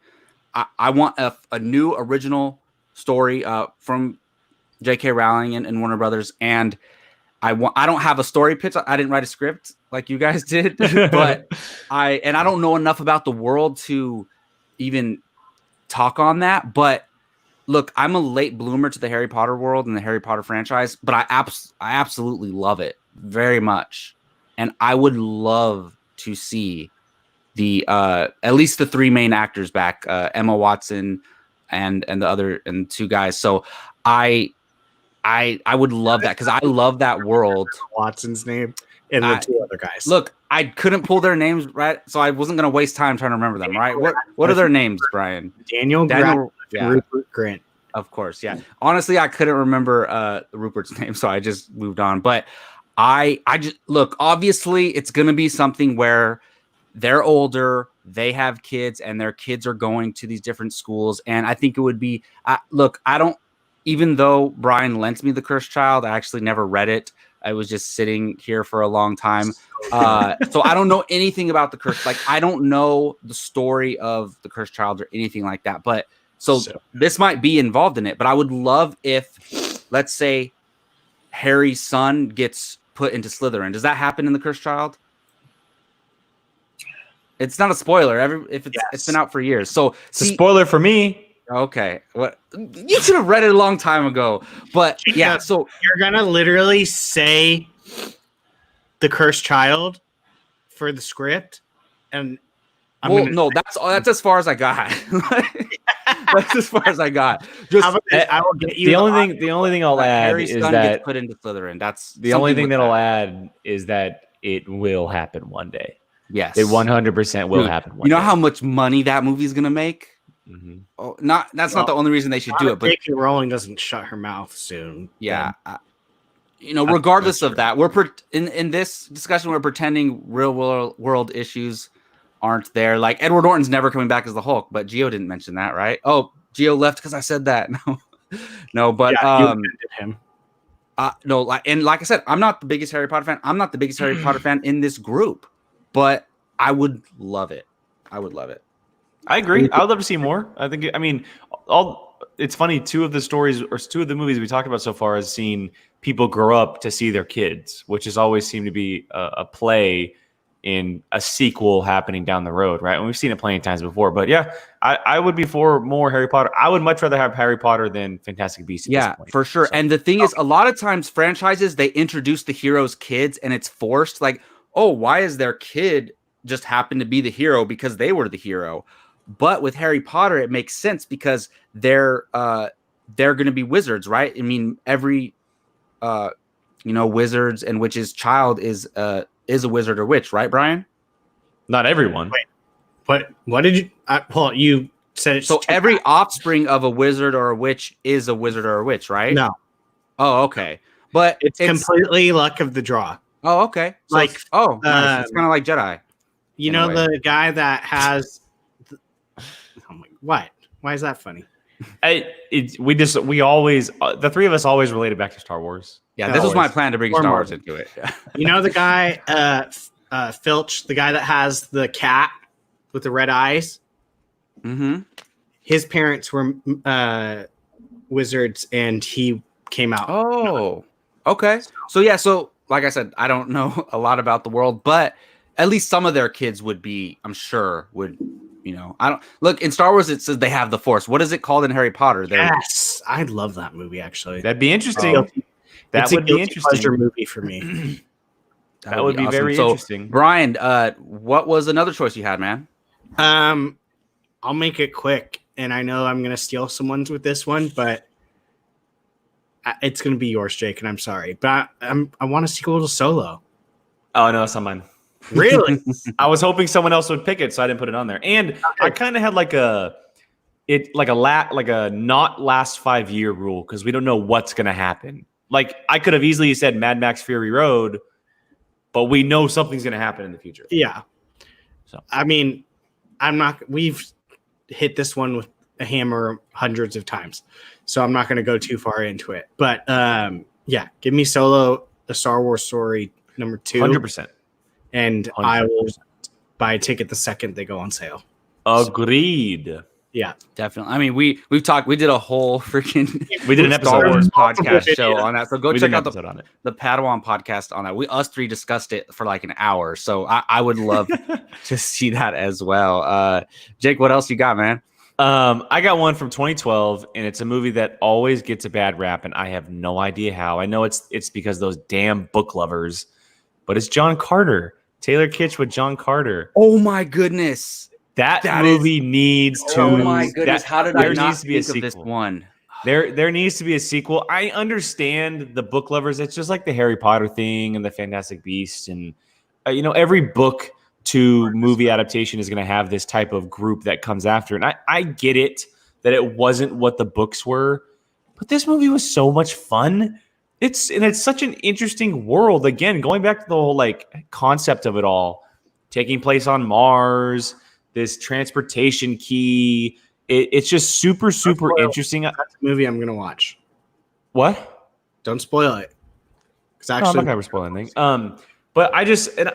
I want a new original story from J.K. Rowling and Warner Brothers. And I don't have a story pitch. I didn't write a script like you guys did, but I don't know enough about the world to even talk on that. But look, I'm a late bloomer to the Harry Potter world and the Harry Potter franchise, but I absolutely love it very much. And I would love to see the at least the 3 main actors back, Emma Watson and the other and 2 guys. So I would love that because I love that world. Watson's name and the 2 other guys. Look, I couldn't pull their names right, so I wasn't going to waste time trying to remember them. Right? What are their names, Brian? Daniel yeah. Rupert Grint. Of course, yeah. Honestly, I couldn't remember Rupert's name, so I just moved on. But I just look. Obviously, it's going to be something where they're older, they have kids, and their kids are going to these different schools. And I think it would be look. I don't. Even though Brian lent me The Cursed Child, I actually never read it. I was just sitting here for a long time. So I don't know anything about The Cursed. Like, I don't know the story of The Cursed Child or anything like that. But so this might be involved in it. But I would love if, let's say, Harry's son gets put into Slytherin. Does that happen in The Cursed Child? It's not a spoiler. It's been out for years. So it's a spoiler for me. Okay, what you should have read it a long time ago, but yeah. So you're gonna literally say The Cursed Child for the script, and no, that's as far as I got. That's as far as I got. Just I will get you. The only thing I'll add Harry's is son that gets put into Slytherin. That's the only thing that I'll add is that it will happen one day. Yes. It 100% will Dude, happen. You know how much money that movie's gonna make? Mm-hmm. Oh, that's not the only reason they should do it, but J.K. Rowling doesn't shut her mouth soon. yeah, then you know, regardless that's of that, in this discussion, we're pretending real world issues aren't there. Like Edward Norton's never coming back as the Hulk, but Gio didn't mention that, right? Oh, Gio left because I said that. No, but yeah, you offended him. no, like I said, I'm not the biggest Harry Potter fan. I'm not the biggest Harry Potter fan in this group, but I would love it. I would love it. I agree. I would love to see more. I think. I mean, it's funny. Two of the movies we talked about so far has seen people grow up to see their kids, which has always seemed to be a play in a sequel happening down the road, right? And we've seen it plenty of times before. But yeah, I would be for more Harry Potter. I would much rather have Harry Potter than Fantastic Beasts. Yeah, for sure. So, and the thing is, a lot of times franchises, they introduce the hero's kids and it's forced. Like, oh, why is their kid just happen to be the hero because they were the hero? But with Harry Potter, it makes sense because they're going to be wizards, right? I mean, every wizards and witches child is a wizard or witch, right, Brian? Not everyone. Wait, what did you? Well, you said it's so every offspring of a wizard or a witch is a wizard or a witch, right? No. Oh, okay. But it's completely luck of the draw. Oh, okay. So nice. It's kind of like Jedi. You know the guy that has. Oh my! What? Why is that funny? We always the three of us always related back to Star Wars. Yeah, this was my plan to bring Star Wars into it. You know the guy, Filch, the guy that has the cat with the red eyes. Mm-hmm. His parents were wizards, and he came out. Oh, okay. So yeah, like I said, I don't know a lot about the world, but at least some of their kids would be, I'm sure, would. I don't look in Star Wars. It says they have the Force. What is it called in Harry Potter? Yes, I love that movie. Actually, that'd be interesting. That would be interesting. Pleasure movie for me. that would be awesome. Very interesting. Brian, what was another choice you had, man? I'll make it quick, and I know I'm gonna steal someone's with this one, but it's gonna be yours, Jake. And I'm sorry, but I want a sequel to Solo. Oh no, it's not mine. Really? I was hoping someone else would pick it, so I didn't put it on there. And I kind of had like a not last 5 year rule because we don't know what's gonna happen. Like I could have easily said Mad Max Fury Road, but we know something's gonna happen in the future. Yeah. So I mean, we've hit this one with a hammer hundreds of times, so I'm not gonna go too far into it. But yeah, give me Solo, a Star Wars story, number 2. 100%. And 100%. I will buy a ticket the second they go on sale. Agreed. So, yeah, definitely. I mean, we did a whole freaking we did an episode Star Wars podcast show on that. So go check out the Padawan podcast on that. Us three discussed it for like an hour. So I would love to see that as well. Jake, what else you got, man? I got one from 2012, and it's a movie that always gets a bad rap, and I have no idea how. I know it's because those damn book lovers, but it's John Carter. Taylor Kitsch with John Carter. Oh my goodness. That movie needs to. Oh my goodness! How did I not needs to be think of this one? There needs to be a sequel. I understand the book lovers. It's just like the Harry Potter thing and the Fantastic Beasts, and every book to movie adaptation is going to have this type of group that comes after. And I get it that it wasn't what the books were, but this movie was so much fun. It's such an interesting world. Again, going back to the whole concept of it all, taking place on Mars, this transportation key. It's just super interesting. That's a movie I'm gonna watch. What? Don't spoil it. I'm not gonna spoil anything. But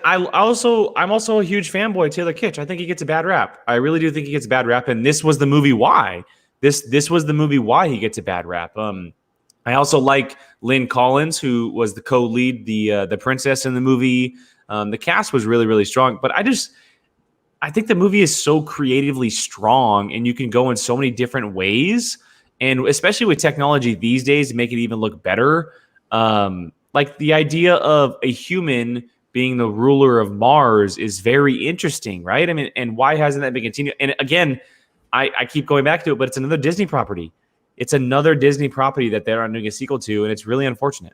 I'm also a huge fanboy of Taylor Kitsch. I think he gets a bad rap. I really do think he gets a bad rap, and this was the movie why. This was the movie why he gets a bad rap. I also like Lynn Collins, who was the co-lead, the princess in the movie. The cast was really strong, but I think the movie is so creatively strong, and you can go in so many different ways, and especially with technology these days, to make it even look better. Like the idea of a human being the ruler of Mars is very interesting, right? I mean, and why hasn't that been continued? And again, I keep going back to it, but it's another Disney property. It's another Disney property that they're not doing a sequel to, and it's really unfortunate.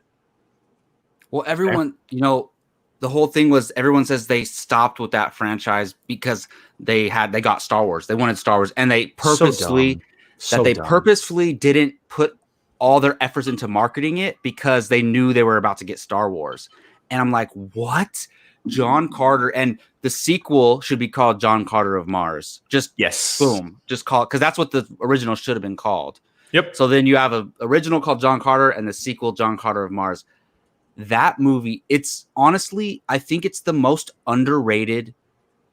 Well, everyone, the the whole thing was everyone says they stopped with that franchise because they got Star Wars. They wanted Star Wars, and they purposely purposefully didn't put all their efforts into marketing it because they knew they were about to get Star Wars. And I'm like, what? John Carter, and the sequel should be called John Carter of Mars. Just Yes. boom, just call it, because that's what the original should have been called. Yep. So then you have an original called John Carter and the sequel John Carter of Mars. That movie, it's honestly, I think it's the most underrated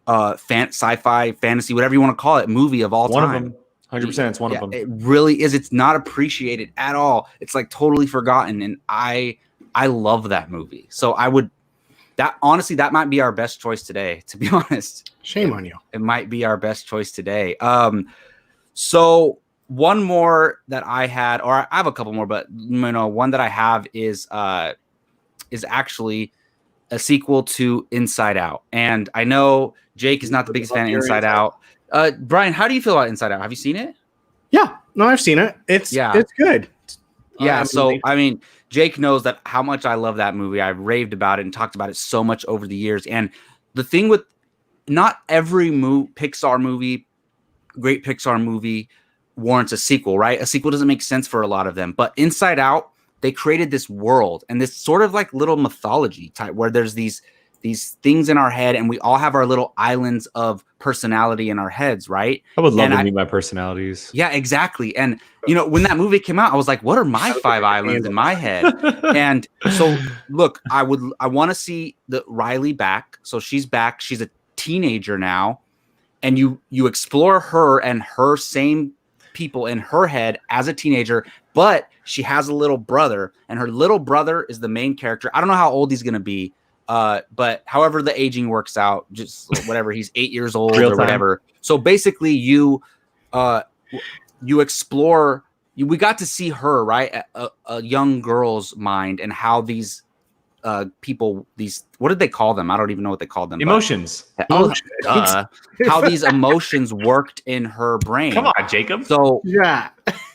sci-fi, fantasy, whatever you want to call it, movie of all One time. of them. 100%. It's one of them. It really is. It's not appreciated at all. It's like totally forgotten, and I love that movie. So that might be our best choice today, to be honest. Shame on you. It might be our best choice today. So one more that I had, or I have a couple more, but one that I have is actually a sequel to Inside Out. And I know Jake is not the biggest fan of Inside Out. Brian, how do you feel about Inside Out? Have you seen it? Yeah, no, I've seen it. It's good. Yeah, so I mean, Jake knows that how much I love that movie. I've raved about it and talked about it so much over the years. And the thing with not every great Pixar movie warrants a sequel, right? A sequel doesn't make sense for a lot of them. But Inside Out, they created this world and this sort of like little mythology type where there's these things in our head, and we all have our little islands of personality in our heads, right? I would love to meet my personalities. Yeah, exactly. And when that movie came out, I was like, what are my 5 islands in my head? And so look, I want to see the Riley back. So she's back. She's a teenager now. And you explore her and her same people in her head as a teenager, but she has a little brother, and her little brother is the main character. I don't know how old he's going to be. But however the aging works out, just whatever, he's 8 years old or whatever. So basically you explore, we got to see her, right? A young girl's mind and how these people, what did they call them? I don't even know what they called them. Emotions. How these emotions worked in her brain. Come on, Jacob. So Yeah.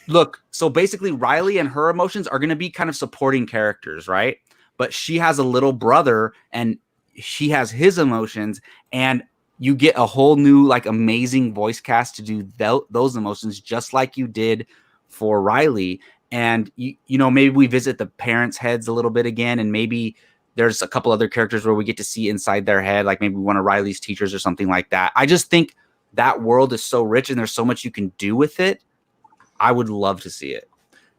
look, so basically Riley and her emotions are going to be kind of supporting characters, right? But she has a little brother and she has his emotions, and you get a whole new, like, amazing voice cast to do those emotions, just like you did for Riley. And maybe we visit the parents' heads a little bit again, and maybe there's a couple other characters where we get to see inside their head, like maybe one of Riley's teachers or something like that. I just think that world is so rich and there's so much you can do with it. I would love to see it.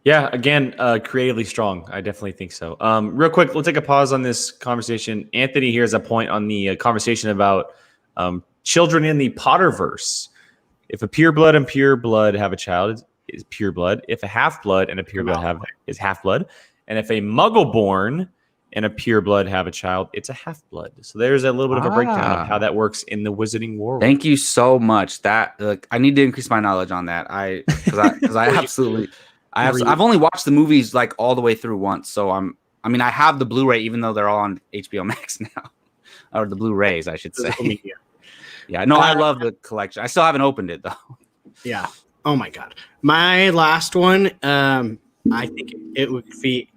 Yeah, again, creatively strong. I definitely think so. Real quick, we'll take a pause on this conversation. Anthony here has a point on the conversation about children in the Potterverse. If a pureblood and pureblood have a child, is pureblood. If a half-blood and a pureblood is half-blood. And if a muggle-born and a pureblood have a child, it's a half-blood. So there's a little bit of a breakdown of how that works in the Wizarding world. Thank you so much. That I need to increase my knowledge on that. Because I absolutely... I've only watched the movies like all the way through once, so I have the Blu-ray, even though they're all on HBO Max now, or the Blu-rays, I should say. Yeah, no, I love the collection. I still haven't opened it though. Yeah. Oh my god, my last one. I think it would be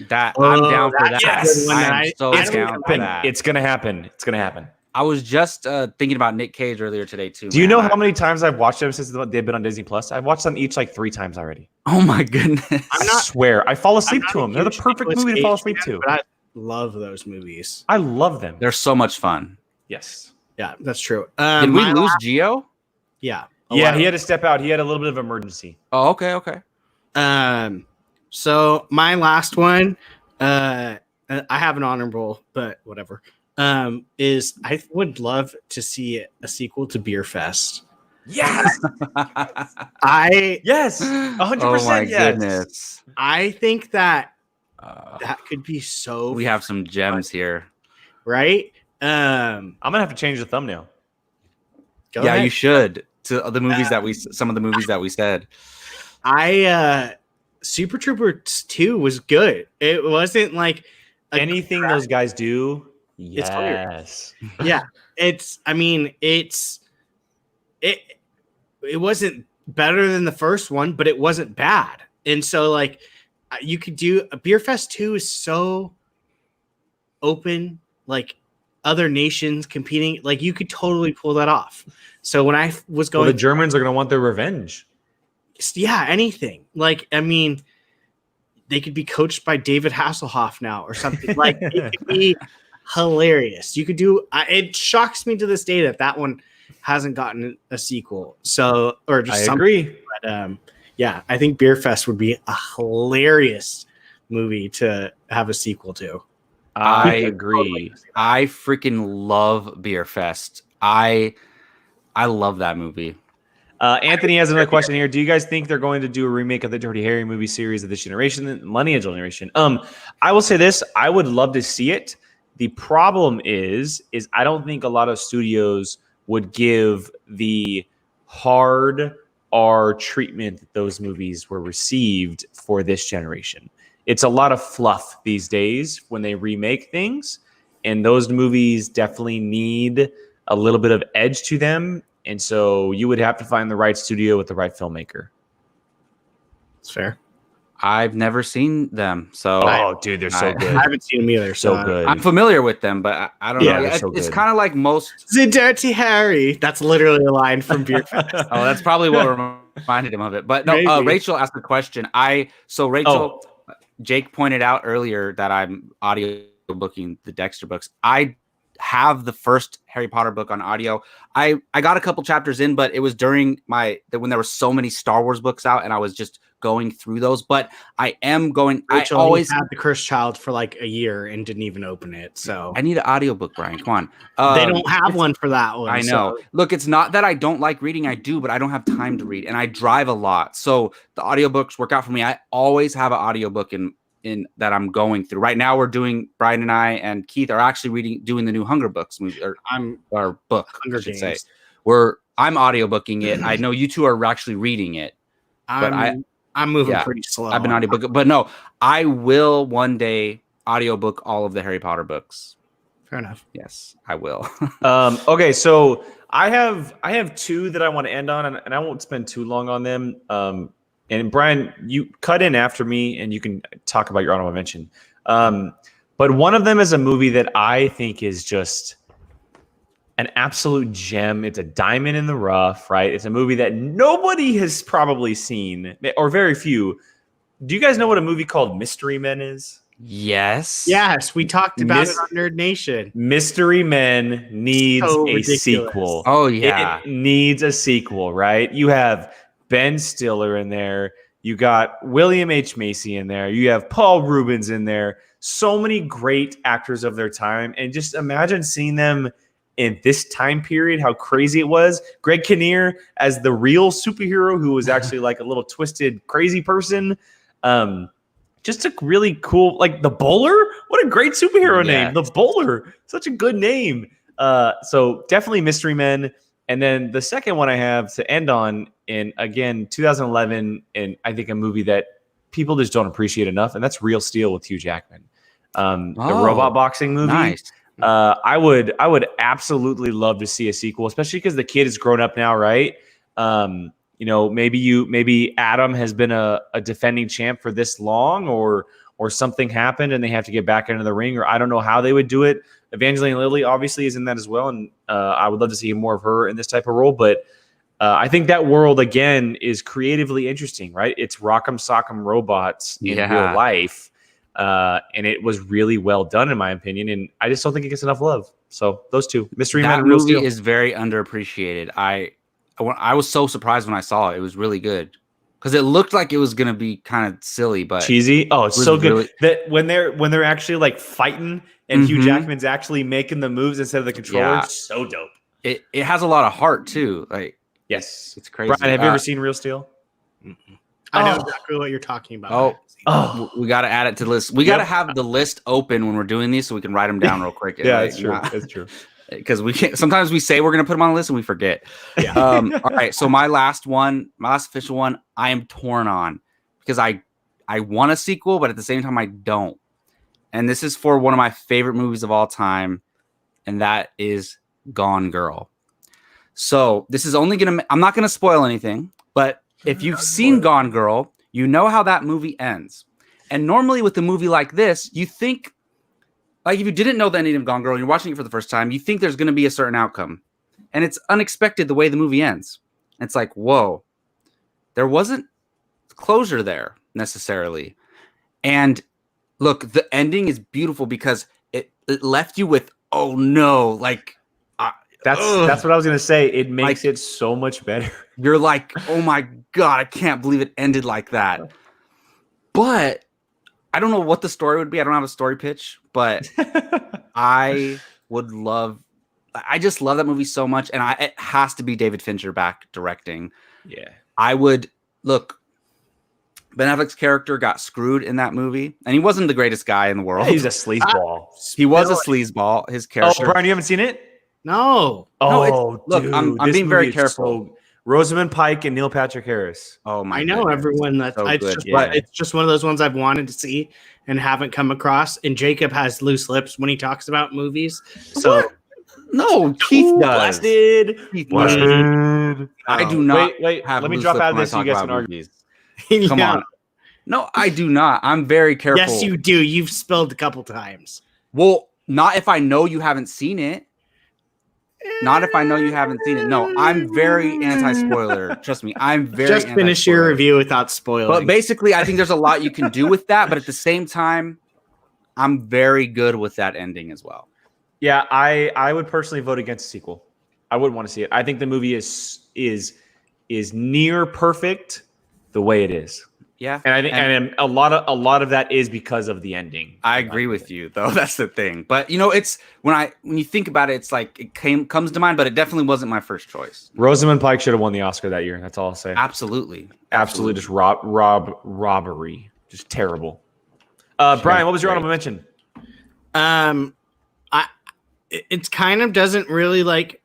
that. I'm down for that. Yes, I'm so down for that. It's gonna happen. It's gonna happen. I was just thinking about Nick Cage earlier today too. Do you know how many times I've watched them since they've been on Disney Plus? I've watched them each like 3 times already. Oh my goodness! I swear, I fall asleep to them. They're the perfect movie to fall asleep to. But I love those movies. I love them. They're so much fun. Yes. Yeah, that's true. Did we lose Gio? Yeah. Yeah, he had to step out. He had a little bit of emergency. Oh, okay. So my last one, I have an honorable, but whatever. Is I would love to see a sequel to Beer Fest. Yes. Yes, 100%. Oh my yes. goodness! I think that that could be so. We have some gems here, right? I'm gonna have to change the thumbnail. Yeah, ahead. you should to the movies some of the movies that we said. Super Troopers 2 was good. It wasn't like Anything those guys do. It's weird. Yes. Yeah, it wasn't better than the first one, but it wasn't bad. And so like you could do a Beer Fest 2 is so open. Like other nations competing. Like you could totally pull that off. So when I was Well, going, the Germans are going to want their revenge. yeah, anything. Like I mean, they could be coached by David Hasselhoff now or something. Like it could be hilarious. You could do. It shocks me to this day that one hasn't gotten a sequel. So or just I agree. But yeah, I think Beer Fest would be a hilarious movie to have a sequel to. I agree. I freaking love Beer Fest. I love that movie. Anthony has another question here. Do you guys think they're going to do a remake of the Dirty Harry movie series of this generation, the Millennial generation? I will say this. I would love to see it. The problem is I don't think a lot of studios would give the hard R treatment that those movies were received for this generation. It's a lot of fluff these days when they remake things, and those movies definitely need a little bit of edge to them. And so you would have to find the right studio with the right filmmaker. It's fair. I've never seen them, so Oh, dude, they're so good. I haven't seen them either. So good. I'm familiar with them, but I don't Yeah, know. they're so It's good. kind of like most. The Dirty Harry. That's literally a line from Beer Fest. Oh, that's probably what reminded him of it. But no, Maybe. Rachel asked a question. Rachel, Jake pointed out earlier that I'm audio booking the Dexter books. I have the first Harry Potter book on audio. I got a couple chapters in, but it was during when there were so many Star Wars books out, and I was just going through those. But I am going. Rachel, I always had the Cursed Child for like a year and didn't even open it. So I need an audiobook, Brian. Come on. they don't have one for that one. I know. So. Look, it's not that I don't like reading. I do, but I don't have time to read, and I drive a lot. So the audiobooks work out for me. I always have an audiobook in that I'm going through. Right now, we're doing, Brian and I and Keith are actually doing the new Hunger Books movie, or book, Hunger I should Games. say. I'm audiobooking it. I know you two are actually reading it. But I'm moving yeah, pretty slow. I've been audiobook, but no, I will one day audiobook all of the Harry Potter books. Fair enough. Yes, I will. Okay, so I have two that I want to end on, and I won't spend too long on them. And Brian, you cut in after me, and you can talk about your honorable mention. But one of them is a movie that I think is just an absolute gem. It's a diamond in the rough, right? It's a movie that nobody has probably seen, or very few. Do you guys know what a movie called Mystery Men is? Yes. Yes, we talked about it on Nerd Nation. Mystery Men needs So a ridiculous. sequel. Oh yeah. It needs a sequel, right? You have Ben Stiller in there. You got William H. Macy in there. You have Paul Rubens in there. So many great actors of their time. And just imagine seeing them in this time period, how crazy it was. Greg Kinnear as the real superhero who was actually like a little twisted, crazy person. Just a really cool, like the Bowler. What a great superhero name. The Bowler. Such a good name. So definitely Mystery Men. And then the second one I have to end on, in again 2011, and I think a movie that people just don't appreciate enough, and that's Real Steel with Hugh Jackman, the robot boxing movie. Nice. I would absolutely love to see a sequel, especially because the kid is grown up now, right? Maybe Adam has been a defending champ for this long, or something happened and they have to get back into the ring, or I don't know how they would do it. Evangeline Lilly obviously is in that as well, and I would love to see more of her in this type of role. But I think that world again is creatively interesting, right? It's Rock'em Sock'em robots in real life, and it was really well done in my opinion. And I just don't think it gets enough love. So those two, Mystery Men and Real Steel. That movie is very underappreciated. I was so surprised when I saw it. It was really good because it looked like it was gonna be kind of silly, but cheesy. Oh, it's so good really that when they're actually like fighting and Hugh Jackman's actually making the moves instead of the controller. Yeah. So dope. It has a lot of heart too. Like Yes, it's crazy. Brian, have you ever seen Real Steel? I know exactly what you're talking about. We got to add it to the list. We got to have the list open when we're doing these so we can write them down real quick. Yeah, that's true. That's true. Because we can't. Sometimes we say we're going to put them on the list and we forget. Yeah. All right. So my last official one, I am torn on because I want a sequel, but at the same time I don't. And this is for one of my favorite movies of all time, and that is Gone Girl. So this is only going to. I'm not going to spoil anything, but if you've seen Gone Girl, you know how that movie ends. And normally with a movie like this, you think like if you didn't know the ending of Gone Girl and you're watching it for the first time, you think there's going to be a certain outcome, and it's unexpected the way the movie ends. It's like, whoa, there wasn't closure there necessarily. And look, the ending is beautiful because it left you with, oh no, like That's what I was gonna say. It makes it so much better. you're like, oh my God, I can't believe it ended like that. But I don't know what the story would be. I don't have a story pitch, but I just love that movie so much. And it has to be David Fincher back directing. Yeah. I would look. Ben Affleck's character got screwed in that movie, and he wasn't the greatest guy in the world. He's a sleazeball. He was a sleazeball. His Oh, character. Brian, you haven't seen it? No. No, look, dude, I'm this being very movie is careful. Rosamund Pike and Neil Patrick Harris. Oh my! I know goodness. everyone that So it's good, just yeah. it's just one of those ones I've wanted to see and haven't come across. And Jacob has loose lips when he talks about movies. So What? No, Keith does. Blasted. Keith Blasted. does. I do not. Wait. have Let me loose drop lips out of when I this so you talk guys can about argue. movies. Come Yeah. on. No, I do not. I'm very careful. Yes, you do. You've spilled a couple times. Well, not if I know you haven't seen it. Not if I know you haven't seen it. No, I'm very anti-spoiler. Trust me, I'm very. Just finish your anti-spoiler. review without spoiling. But basically, I think there's a lot you can do with that. But at the same time, I'm very good with that ending as well. Yeah, I would personally vote against the sequel. I wouldn't want to see it. I think the movie is near perfect the way it is. Yeah, And I think and a lot of that is because of the ending. I agree with you, though. That's the thing. But it's when you think about it, it's like it comes to mind, but it definitely wasn't my first choice. Rosamund Pike should have won the Oscar that year. That's all I'll say. Absolutely, Absolutely, just robbery, just terrible. Brian, what was your honorable mention? It's kind of doesn't really like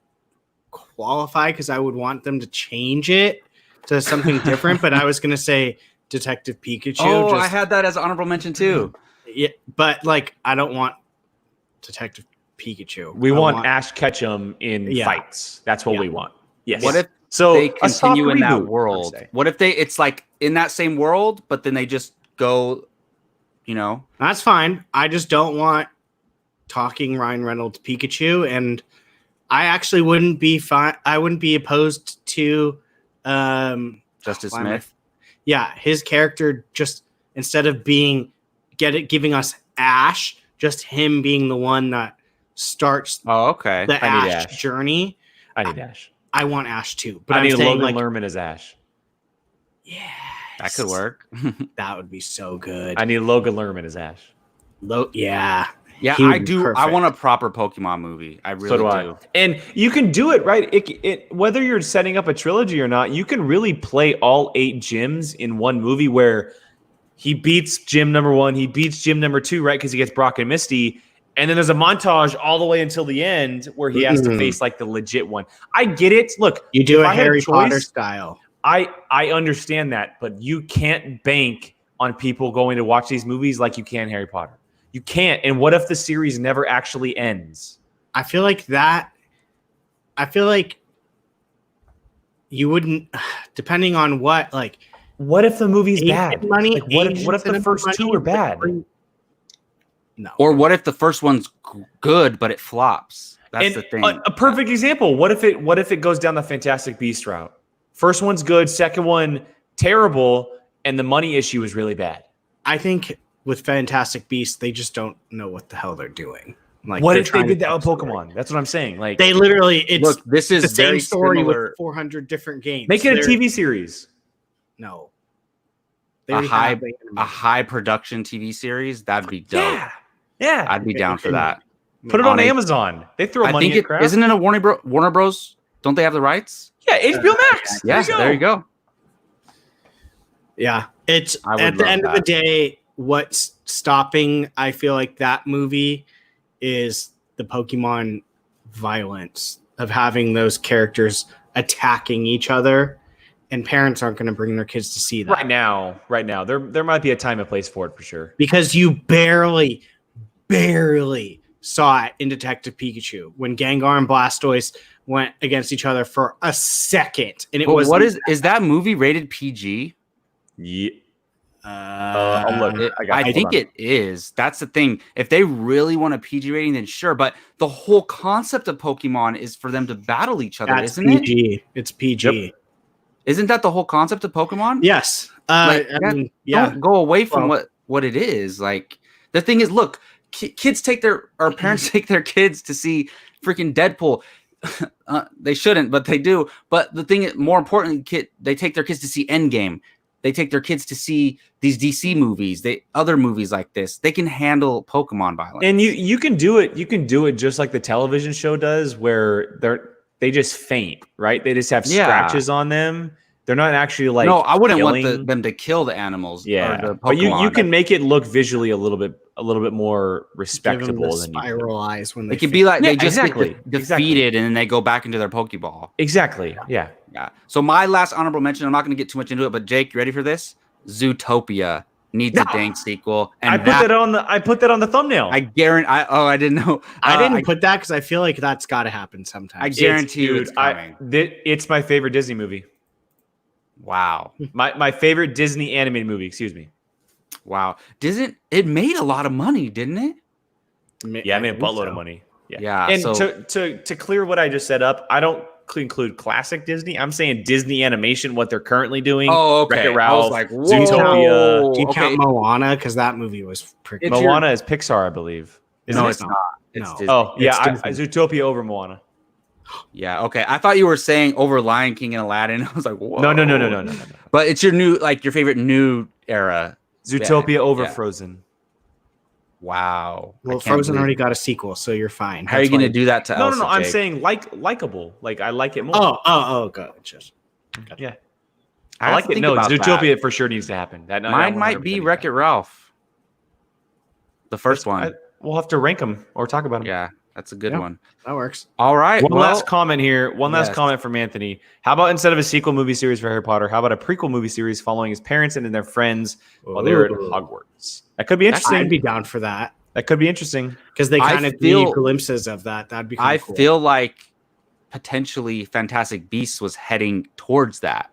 qualify because I would want them to change it to something different. But I was gonna say Detective Pikachu. Oh, I had that as honorable mention too. Yeah, but like I don't want Detective Pikachu. We I want Ash Ketchum in Yeah. fights. That's what Yeah. we want. Yes. What if so they a soft continue in that reboot, world? I'd say. What if it's like in that same world, but then they just go, That's fine. I just don't want talking Ryan Reynolds Pikachu, and I actually wouldn't be fine. I wouldn't be opposed to Justice why am I- Smith. Yeah, his character just instead of giving us Ash, just him being the one that starts Oh, okay. the I need Ash Ash. journey. I need Ash. I want Ash too, but I I'm need saying Logan like, Lerman as Ash. yeah, That could work. That would be so good. I need Logan Lerman as Ash. Yeah, Yeah, He would I be do. I perfect. want a proper Pokemon movie. I really So do do. I. And you can do it, right? It whether you're setting up a trilogy or not, you can really play all 8 gyms in one movie where he beats gym number 1, he beats gym number 2, right? Because he gets Brock and Misty. And then there's a montage all the way until the end where he has to Mhm. face like the legit one. I get it. Look, you do if a I had Harry Potter choice, style. I understand that, but you can't bank on people going to watch these movies like you can Harry Potter. You can't. And what if the series never actually ends? I feel like you wouldn't, depending on what, like, What if the movie's Asian bad? money, Like, what Asian if the cinema first 2 money are bad? No. Or what if the first one's good but it flops? That's And the thing. a perfect example. What if it goes down the Fantastic Beast route? First one's good, second one terrible, and the money issue is really bad. I think with Fantastic Beasts, they just don't know what the hell they're doing. Like, What they're if they trying to did that with tell a story. Pokemon? That's what I'm saying. Like, They literally, it's Look, this is the same very story similar. with 400 different games. make it a They're- TV series. No. They A already high, have the a animation. high production TV series. That'd be dope. Yeah. I'd be down for that. Put it on On a- Amazon. They throw I money think at it crap. isn't it a Warner Bros. Don't they have the rights? Yeah, HBO Max. Yeah, there you go. Yeah. It's I would at the love end of the that. day, what's stopping, I feel like, that movie is the Pokemon violence of having those characters attacking each other, and parents aren't going to bring their kids to see that. Right now, there might be a time and place for it for sure. Because you barely saw it in Detective Pikachu when Gengar and Blastoise went against each other for a second, and it But was what is that movie rated PG? Yeah. I'll look. I think it is. That's the thing. If they really want a PG rating, then sure. But the whole concept of Pokemon is for them to battle each other, That's isn't PG. it? It's PG. Yep. Isn't that the whole concept of Pokemon? Yes. Don't go away from what it is. Like the thing is, look, kids take their or parents take their kids to see freaking Deadpool. They shouldn't, but they do. But the thing is, more importantly, they take their kids to see Endgame. They take their kids to see these DC movies, other movies like this. They can handle Pokemon violence. And you can do it. You can do it just like the television show does, where they just faint, right? They just have scratches on them. They're not actually like. No, I wouldn't killing. want them to kill the animals. Yeah, or the but you Pokemon. can make it look visually a little bit more respectable than you. Spiral eyes when they It could be like they just exactly. get defeated and then they go back into their Pokeball. Exactly. Yeah. Yeah. So my last honorable mention, I'm not going to get too much into it, but Jake, you ready for this? Zootopia needs a dang sequel. And I put that on the thumbnail. I guarantee. I didn't know. I didn't put that because I feel like that's got to happen sometime. I guarantee you it's coming. It's my favorite Disney movie. Wow. My favorite Disney animated movie. Excuse me. Wow. It made a lot of money, didn't it? Yeah, I made a buttload of money. Yeah. And so, to clear what I just set up, I don't include classic Disney. I'm saying Disney animation, what they're currently doing. oh, okay. Wreck-It I Ralph, was like, Zootopia. whoa. Do you Okay. count Moana? Because that movie was pretty. It's Moana is Pixar, I believe. Isn't No, it? it's not. It's No. Disney. Oh, yeah. It's Zootopia over Moana. Yeah. Okay. I thought you were saying over Lion King and Aladdin. I was like, whoa. No. But it's your your favorite new era. Zootopia over yeah. Frozen. Wow. I Well, can't Frozen believe already it. got a sequel, so you're fine. How are you going to do that to Elsa? No. I'm Jake? saying likable. Like I like it more. Oh, good. Just yeah. I I like have to it. think No, about Zootopia that. for sure needs to happen. Mine might be Wreck-It Ralph. The first one. We'll have to rank them or talk about them. Yeah, that's a good Yeah. one. that works. All right. One well, last comment here. One last yes. comment from Anthony. How about instead of a sequel movie series for Harry Potter, how about a prequel movie series following his parents and then their friends while they were at Ooh. Hogwarts? That could be I'd interesting. be down for that That could be interesting. because they I kind of feel- gave glimpses of that. That'd be. I Cool. feel like potentially Fantastic Beasts was heading towards that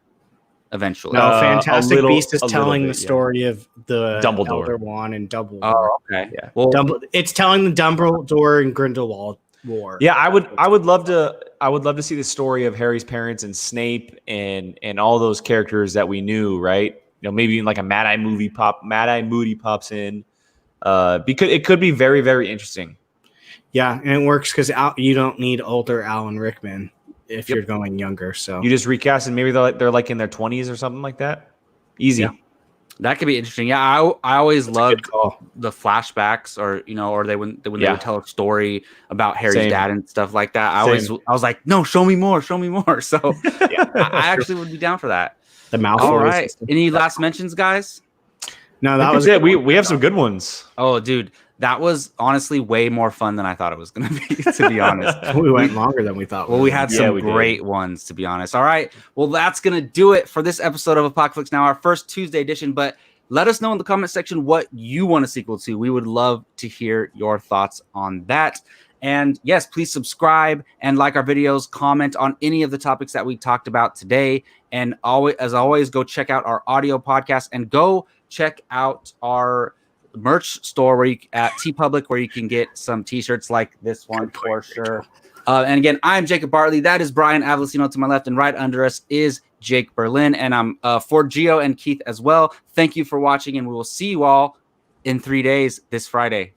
eventually. No, a Fantastic little- Beast is a little telling bit, the yeah. story of the Dumbledore. Elder Wand and Dumbledore. Oh, okay. Yeah. Well, It's telling the Dumbledore and Grindelwald war. Yeah, I would love to see the story of Harry's parents and Snape and all those characters that we knew, right? You know, maybe even like a Mad Eye Moody pops in. Because it could be very, very interesting. Yeah, and it works because you don't need older Alan Rickman if you're going younger. So You just recast and maybe they're like in their 20s or something like that. Easy. Yeah. that could be interesting. Yeah, I always That's a loved good call. the flashbacks, or when they Yeah. would tell a story about Harry's Same. dad and stuff like that. I Same. was like, no, show me more. So I actually would be down for that. The Malfoy. All right. system. Any last mentions, guys? No, That was it. We have some good ones. Oh, dude, that was honestly way more fun than I thought it was going to be, to be honest. We went longer than we thought. Well, we had Yeah, some we did. great ones, to be honest. All right. Well, that's going to do it for this episode of Apocalypse Now, our first Tuesday edition. But let us know in the comment section what you want a sequel to. We would love to hear your thoughts on that. And yes, please subscribe and like our videos, comment on any of the topics that we talked about today. And as always, go check out our audio podcast and go check out our merch store at TeePublic, where you can get some t-shirts like this one for sure. And again, I'm Jacob Bartley. That is Brian Avellino to my left, and right under us is Jake Berlin. And I'm for Gio and Keith as well. Thank you for watching, and we will see you all in 3 days this Friday.